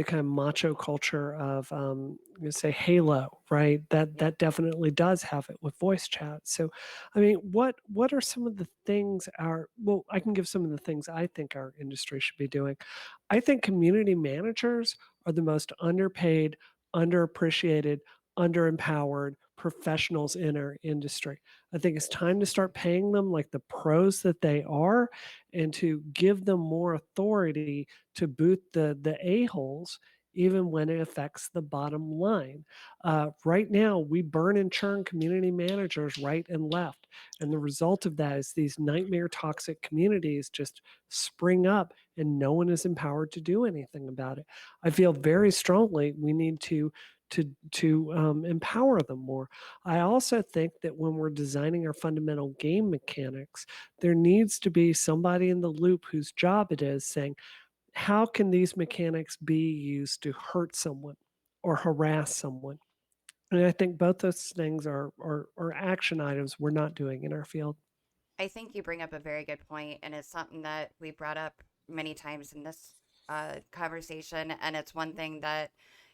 kind of macho culture of say Halo, right? That Yep. that definitely does have it with voice chat. So I mean, what are some of the things I can give some of the things I think our industry should be doing. I think community managers are the most underpaid, underappreciated, underempowered professionals in our industry. I think it's time to start paying them like the pros that they are, and to give them more authority to boot the a-holes even when it affects the bottom line. Right now, we burn and churn community managers right and left. And the result of that is these nightmare toxic communities just spring up and no one is empowered to do anything about it. I feel very strongly we need to empower them more. I also think that when we're designing our fundamental game mechanics, there needs to be somebody in the loop whose job it is saying, how can these mechanics be used to hurt someone or harass someone? And I think both those things are action items we're not doing in our field. I think you bring up a very good point, and it's something that we brought up many times in this conversation. And it's one thing that,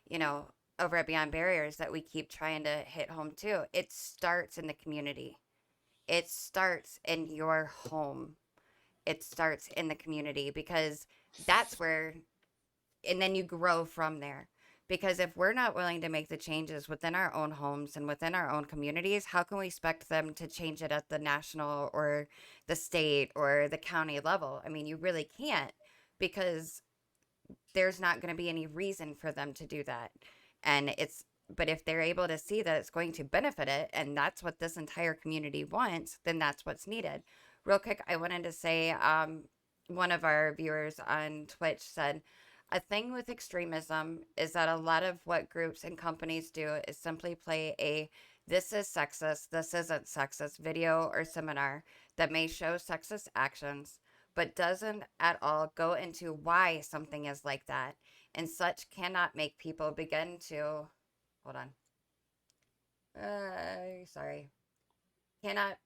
you know, over at Beyond Barriers that we keep trying to hit home too. It starts in the community, it starts in your home, it starts in the community because that's where, and then you grow from there. Because if we're not willing to make the changes within our own homes and within our own communities, how can we expect them to change it at the national or the state or the county level? I mean, you really can't, because there's not going to be any reason for them to do that. But if they're able to see that it's going to benefit it, and that's what this entire community wants, then that's what's needed. Real quick, I wanted to say, one of our viewers on Twitch said, a thing with extremism is that a lot of what groups and companies do is simply play a "this is sexist, this isn't sexist" video or seminar that may show sexist actions, but doesn't at all go into why something is like that. And such cannot make people begin to, hold on. Sorry. Cannot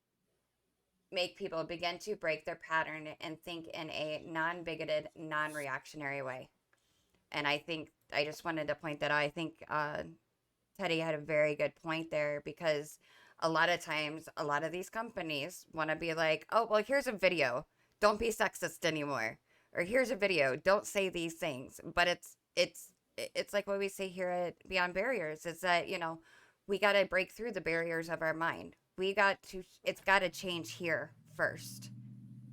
make people begin to break their pattern and think in a non bigoted, non reactionary way. And I think I just wanted to point that out. I think Teddy had a very good point there, because a lot of times, a lot of these companies want to be like, oh, well, here's a video. Don't be sexist anymore. Or here's a video. Don't say these things. But it's like what we say here at Beyond Barriers is that, we got to break through the barriers of our mind. It's got to change here first,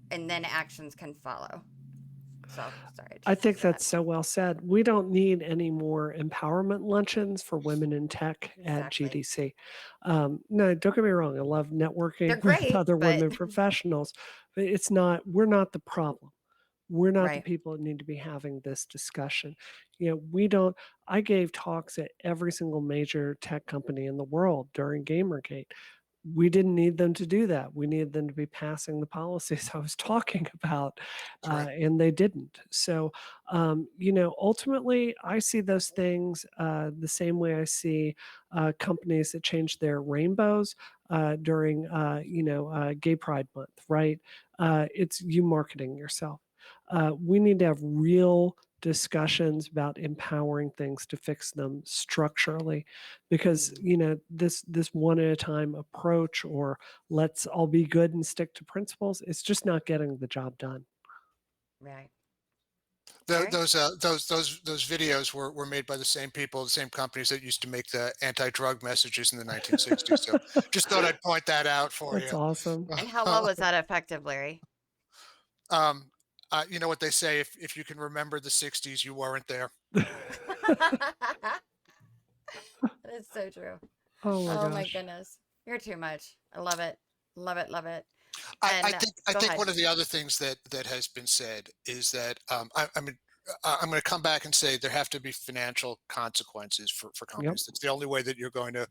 and then actions can follow. So sorry. I think Go ahead. that's so well said. We don't need any more empowerment luncheons for women in tech at Exactly. GDC. No, don't get me wrong. I love They're networking with great, other but women professionals, but we're not the problem. We're not the right. people that need to be having this discussion. I gave talks at every single major tech company in the world during Gamergate. We didn't need them to do that. We needed them to be passing the policies I was talking about, That's right. and they didn't. So, ultimately, I see those things the same way I see companies that change their rainbows during, Gay Pride Month, right? It's you marketing yourself. We need to have real discussions about empowering things to fix them structurally, because this one at a time approach, or let's all be good and stick to principles, it's just not getting the job done. Right. Tho- Larry? those videos were made by the same people, the same companies that used to make the anti-drug messages in the 1960s. So just thought I'd point that out for That's you. awesome. And how well was that effective, Larry? You know what they say, if you can remember the 60s, you weren't there. That is so true. Oh my Oh my gosh. goodness. You're too much. I love it. Love it. Love it. I, And I think I go think ahead. one of the other things that has been said is that I'm going to come back and say there have to be financial consequences for Yep. companies. That's the only way that you're going to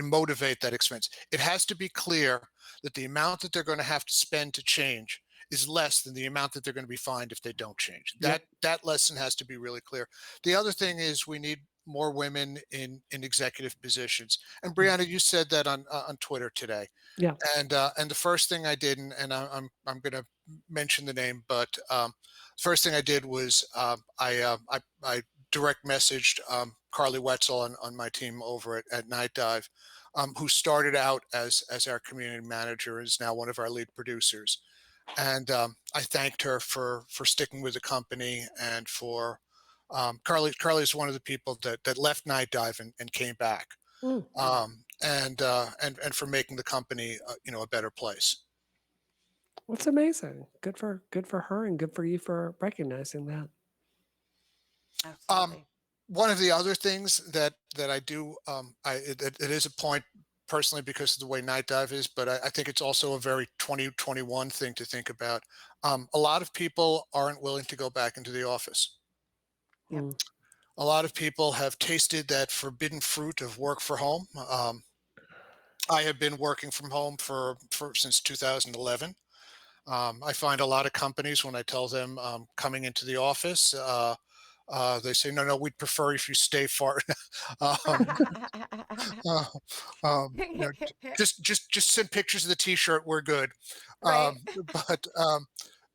motivate that expense. It has to be clear that the amount that they're going to have to spend to change is less than the amount that they're going to be fined if they don't change. Yep. That lesson has to be really clear. The other thing is we need more women in executive positions. And Brianna, you said that on Twitter today. Yeah. And the first thing I did, and I'm going to mention the name, but first thing I did was I direct messaged Carly Wetzel on my team over at Nightdive, who started out as our community manager, is now one of our lead producers. And I thanked her for sticking with the company, and for Carly is one of the people that left Nightdive and came back, and for making the company a better place. That's amazing. Good for her, and good for you for recognizing that. Absolutely. One of the other things that I do, it is a point personally because of the way Nightdive is, but I think it's also a very 2021 thing to think about. A lot of people aren't willing to go back into the office. Yep. A lot of people have tasted that forbidden fruit of work for home. I have been working from home for since 2011. I find a lot of companies, when I tell them coming into the office, they say, no, we'd prefer if you stay far. um, you know, just send pictures of the T-shirt. We're good. Right.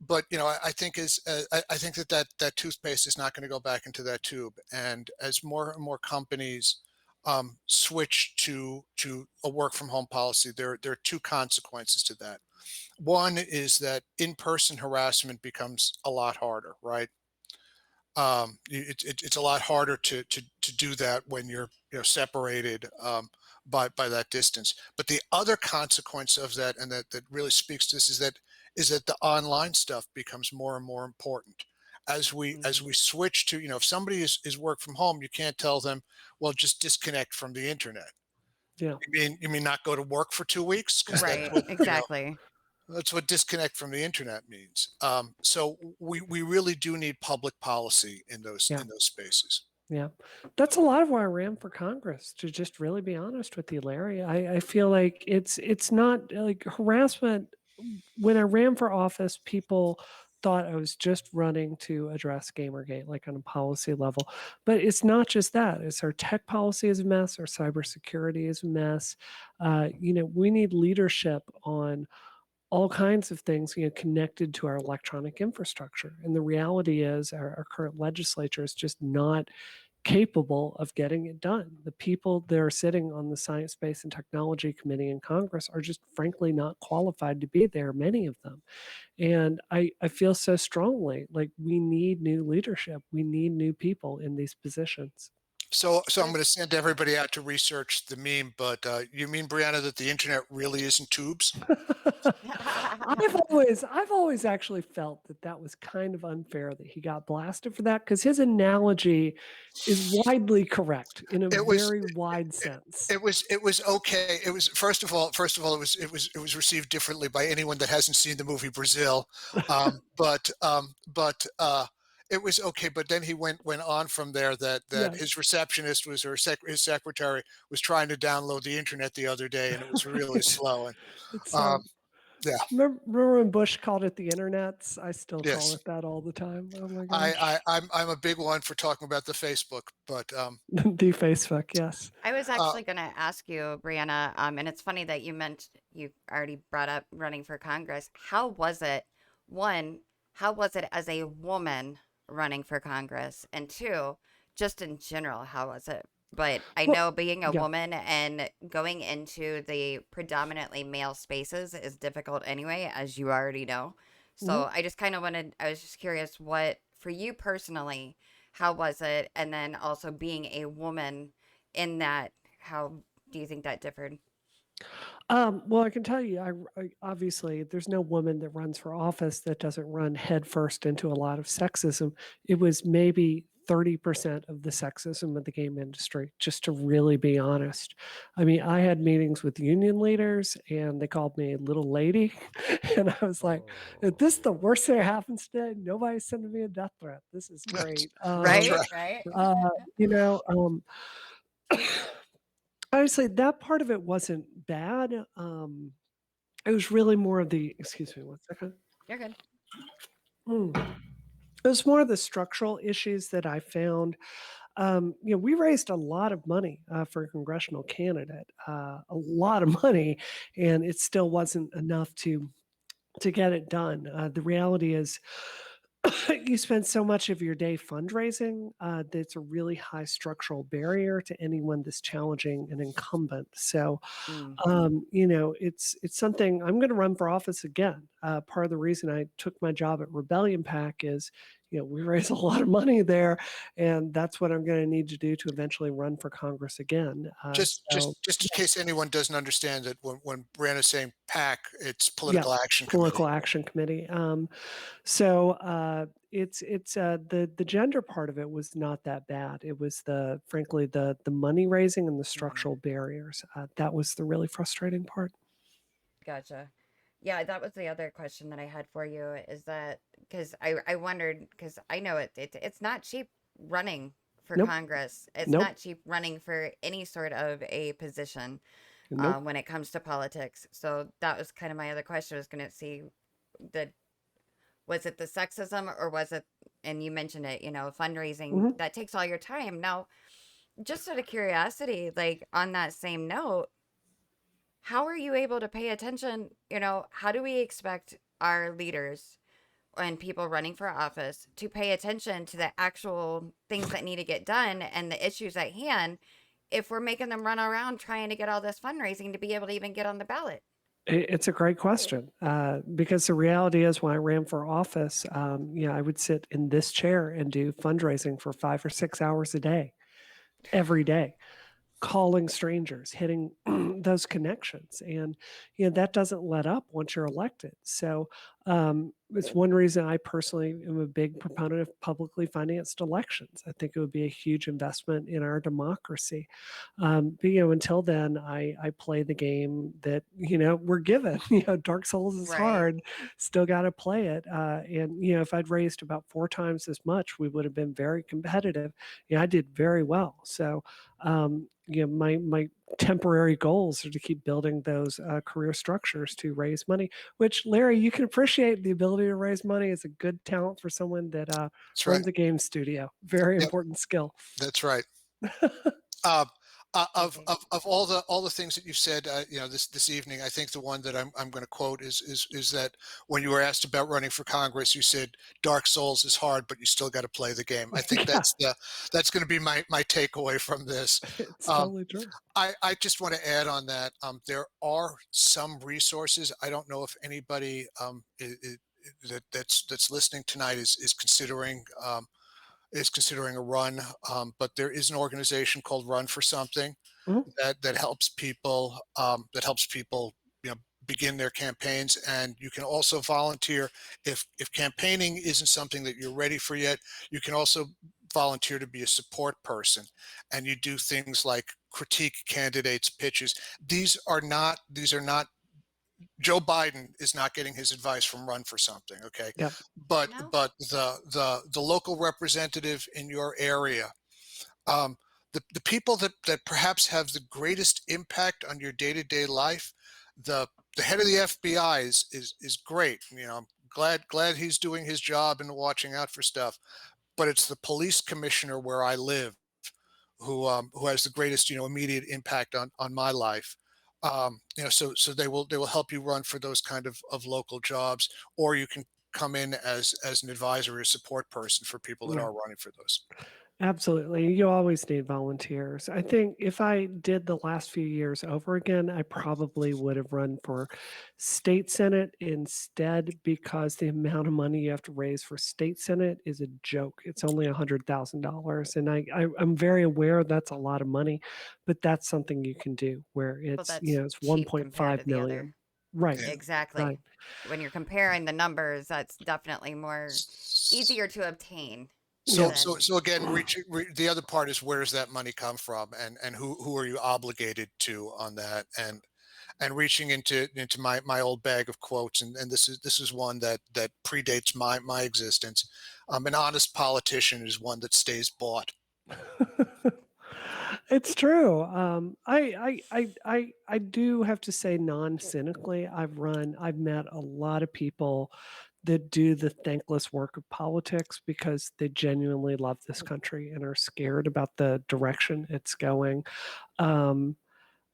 But I think I think that toothpaste is not going to go back into that tube. And as more and more companies switch to a work from home policy, there are two consequences to that. One is that in-person harassment becomes a lot harder, right? It's a lot harder to do that when you're separated by that distance. But the other consequence of that, and that really speaks to this, is that the online stuff becomes more and more important. As we switch to, if somebody is work from home, you can't tell them, well, just disconnect from the internet. Yeah. You mean not go to work for 2 weeks? Because Right. that's what, Exactly. that's what disconnect from the internet means. So we really do need public policy in those spaces. Yeah, that's a lot of why I ran for Congress, to just really be honest with you, Larry. I feel like it's not like harassment. When I ran for office, people thought I was just running to address Gamergate, like on a policy level. But it's not just that. It's our tech policy is a mess. Our cybersecurity is a mess. We need leadership on all kinds of things connected to our electronic infrastructure. And the reality is our current legislature is just not capable of getting it done. The people that are sitting on the Science, Space, and Technology Committee in Congress are just frankly not qualified to be there, many of them. And I feel so strongly like we need new leadership. We need new people in these positions. So I'm going to send everybody out to research the meme, but you mean, Brianna, that the internet really isn't tubes? I've always actually felt that that was kind of unfair that he got blasted for that, because his analogy is widely correct in a It was very wide sense. it was okay. It was it was received differently by anyone that hasn't seen the movie Brazil, but it was okay. But then he went on from there that Yes. his receptionist was his secretary was trying to download the internet the other day, and it was really slow. And It's yeah, remember when Bush called it the internets? I still call yes, it that all the time. Oh my gosh. I'm a big one for talking about the Facebook, but The Facebook, yes. I was uh, actually going to ask you, Brianna, and it's funny that you already brought up running for Congress. How was it? One, how was it as a woman running for Congress? And two, just in general, how was it? But I Well, know being a yeah. woman and going into the predominantly male spaces is difficult anyway, as you already know. Mhm. So I just kind of I was just curious what, for you personally, how was it? And then also being a woman in that, how do you think that differed? Well, I can tell you, obviously there's no woman that runs for office that doesn't run headfirst into a lot of sexism. It was maybe 30% of the sexism of the game industry, just to really be honest. I mean, I had meetings with union leaders and they called me little lady. And I was like, "Is this the worst thing that happens today? Nobody's sending me a death threat. This is great." that's Right, right. right. Uh, you know, honestly, that part of it wasn't bad. It was really more of the, excuse me one second. You're good. Mm. It was more of the structural issues that I found. We raised a lot of money for a congressional candidate, a lot of money, and it still wasn't enough to get it done. The reality is, you spend so much of your day fundraising that's a really high structural barrier to anyone that's challenging an incumbent. So Mm. it's something I'm going to run for office again. Part of the reason I took my job at Rebellion PAC is, we raise a lot of money there, and that's what I'm going to need to do to eventually run for Congress again. Just in case anyone doesn't understand that when Brianna's saying PAC, it's Yeah, Political Action Committee. Political Action Committee. It's the gender part of it was not that bad. It was frankly the money raising and the Money. structural barriers. That was the really frustrating part. Gotcha. Yeah, that was the other question that I had for you, is that because I wondered, because I know it's not cheap running for Nope, Congress. It's nope, not cheap running for any sort of a position nope. when it comes to politics. So that was kind of my other question. I was going to see the was it the sexism, or was it, and you mentioned it, fundraising Hmm. that takes all your time. Now, just out of curiosity, like on that same note, how are you able to pay attention? How do we expect our leaders and people running for office to pay attention to the actual things that need to get done and the issues at hand if we're making them run around trying to get all this fundraising to be able to even get on the ballot? It's a great question because the reality is, when I ran for office, I would sit in this chair and do fundraising for 5 or 6 hours a day, every day, calling strangers, hitting those connections. And, that doesn't let up once you're elected. So it's one reason I personally am a big proponent of publicly financed elections. I think it would be a huge investment in our democracy. But, until then, I play the game that, we're given. Dark Souls is Right. hard, still got to play it. And, if I'd raised about 4 times as much, we would have been very competitive. I did very well. So, my temporary goals are to keep building those career structures to raise money, which, Larry, you can appreciate. The ability to raise money is a good talent for someone that That's right. runs a game studio. Very Yep, important skill. that's right. Uh, Crazy. of all the things that you've said, this evening, I think the one that I'm going to quote is that when you were asked about running for Congress, you said Dark Souls is hard, but you still got to play the game. I think Yeah, that's going to be my takeaway from this. it's Um, totally true. I just want to add on that there are some resources. I don't know if anybody that's listening tonight is considering is considering a run, but there is an organization called Run for Something Mhm. that helps people begin their campaigns. And you can also volunteer if campaigning isn't something that you're ready for yet. You can also volunteer to be a support person, and you do things like critique candidates' pitches. These are not Joe Biden is not getting his advice from Run for Something, okay? Yep. But No? the local representative in your area, um, the people that perhaps have the greatest impact on your day-to-day life, the head of the FBI is great. I'm glad he's doing his job and watching out for stuff. But it's the police commissioner where I live who has the greatest immediate impact on my life. So they will help you run for those kind of local jobs, or you can come in as an advisor or support person for people that Yeah. are running for those. Absolutely. You always need volunteers. I think if I did the last few years over again, I probably would have run for state senate instead, because the amount of money you have to raise for state senate is a joke. It's only $100,000. And I'm very aware that's a lot of money, but that's something you can do where Well, it's, that's it's cheap compared to 1.5 the million. other. Right. Yeah. Exactly. Right. When you're comparing the numbers, that's definitely more easier to obtain So, Yeah. so, than. so again, the other part is where does that money come from, and who are you obligated to on that, and reaching into my old bag of quotes, and this is one that predates my existence. An honest politician is one that stays bought. It's true. I do have to say, non-cynically, I've met a lot of people that do the thankless work of politics because they genuinely love this country and are scared about the direction it's going. Um,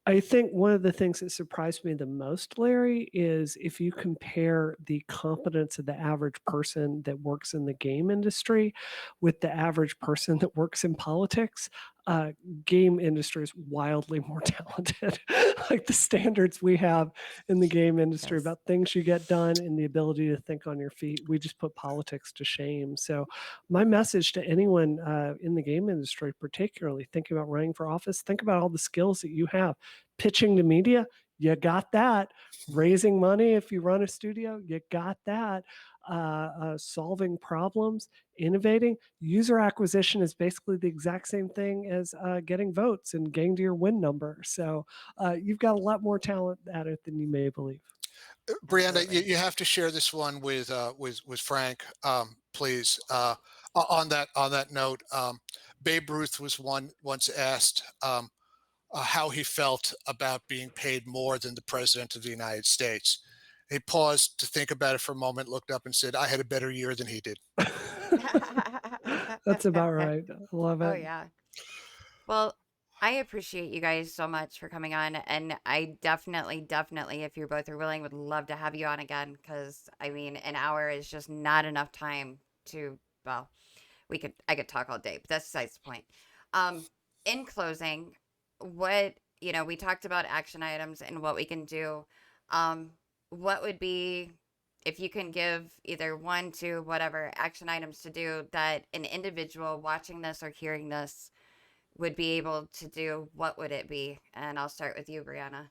I think one of the things that surprised me the most, Larry, is if you compare the competence of the average person that works in the game industry with the average person that works in politics, uh, game industry is wildly more talented. Like the standards we have in the game industry Yes. about things you get done and the ability to think on your feet, we just put politics to shame. So, my message to anyone in the game industry, particularly thinking about running for office, think about all the skills that you have. Pitching to media, you got that. Raising money if you run a studio, you got that. Solving problems, innovating. User acquisition is basically the exact same thing as getting votes and getting to your win number. So you've got a lot more talent at it than you may believe. Brianna, you, Absolutely. you have to share this one with Frank, please. On that note, Babe Ruth was once asked how he felt about being paid more than the president of the United States. He paused to think about it for a moment, looked up, and said, "I had a better year than he did." That's about right. I love Oh, it. yeah. Well, I appreciate you guys so much for coming on. And I definitely, if you're both are willing, would love to have you on again. Because, I mean, an hour is just not enough time to, well, I could talk all day, but that's besides the point. Um, in closing, we talked about action items and what we can do. Um, what would be, if you can give either one, two, whatever action items to do that an individual watching this or hearing this would be able to do, what would it be? And I'll start with you, Brianna.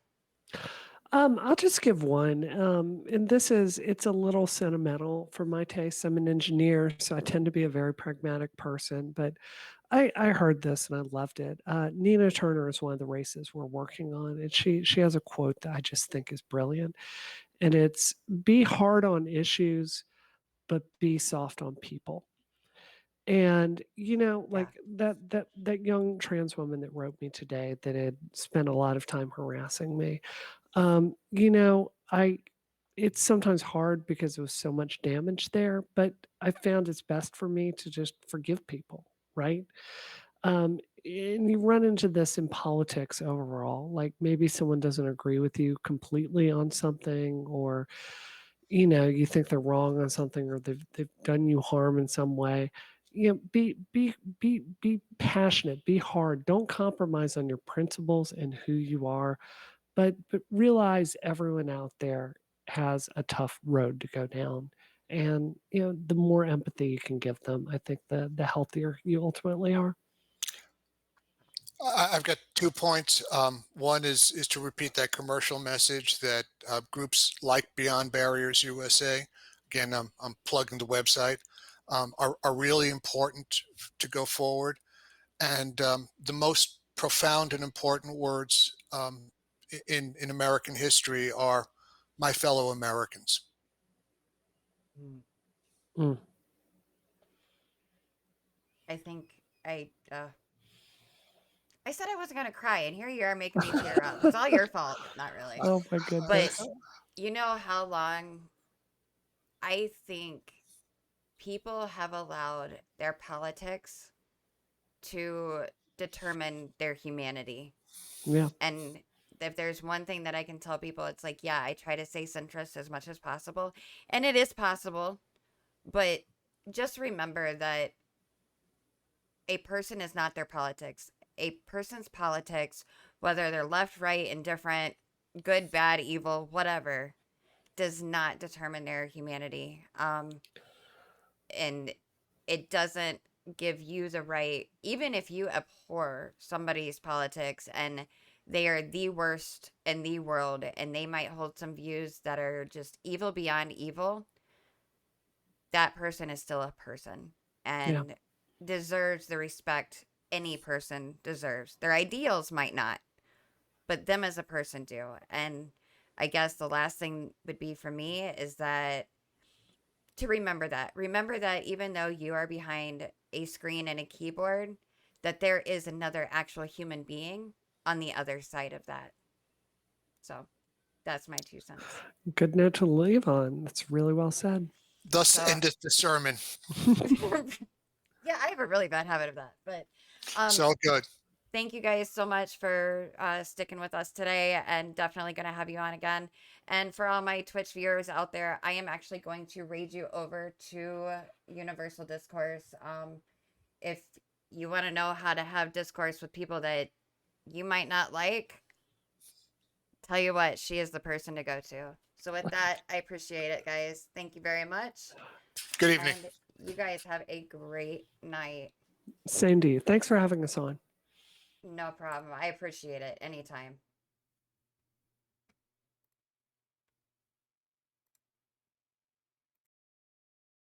I'll just give one. And it's a little sentimental for my taste. I'm an engineer, so I tend to be a very pragmatic person, but I heard this and I loved it. Nina Turner is one of the races we're working on, and she has a quote that I just think is brilliant. And it's, be hard on issues, but be soft on people. And Yeah. like that young trans woman that wrote me today that had spent a lot of time harassing me. I it's sometimes hard because there was so much damage there, but I found it's best for me to just forgive people, right? And you run into this in politics overall. Like maybe someone doesn't agree with you completely on something, or you think they're wrong on something, or they've done you harm in some way. Be passionate, be hard. Don't compromise on your principles and who you are, but realize everyone out there has a tough road to go down, And the more empathy you can give them, I think the healthier you ultimately are. I've got 2 points. One is to repeat that commercial message that groups like Beyond Barriers USA, again, I'm plugging the website, are really important to go forward. And the most profound and important words in American history are my fellow Americans. Mm. I think I said I wasn't gonna cry, and here you are making me tear up. It's all your fault. Not really. Oh my But goodness. you know how long I think people have allowed their politics to determine their humanity. Yeah. And if there's one thing that I can tell people, it's like, yeah, I try to stay centrist as much as possible. And it is possible. But just remember that a person is not their politics. A person's politics, whether they're left, right, indifferent, good, bad, evil, whatever, does not determine their humanity. And it doesn't give you the right, even if you abhor somebody's politics and they are the worst in the world and they might hold some views that are just evil beyond evil, that person is still a person and deserves the respect any person deserves. Their ideals might not, but them as a person do. And I guess the last thing would be for me is that to remember that. Remember that even though you are behind a screen and a keyboard, that there is another actual human being on the other side of that. So that's my 2 cents. Good note to leave on. That's really well said. Thus So- endeth the sermon. Yeah, I have a really bad habit of that. But So good. thank you guys so much for sticking with us today, and definitely going to have you on again. And for all my Twitch viewers out there, I am actually going to raid you over to Universal Discourse. If you want to know how to have discourse with people that you might not like, tell you what, she is the person to go to. So with that, I appreciate it, guys. Thank you very much. Good evening. And you guys have a great night. Same to you. Thanks for having us on. No problem. I appreciate it anytime.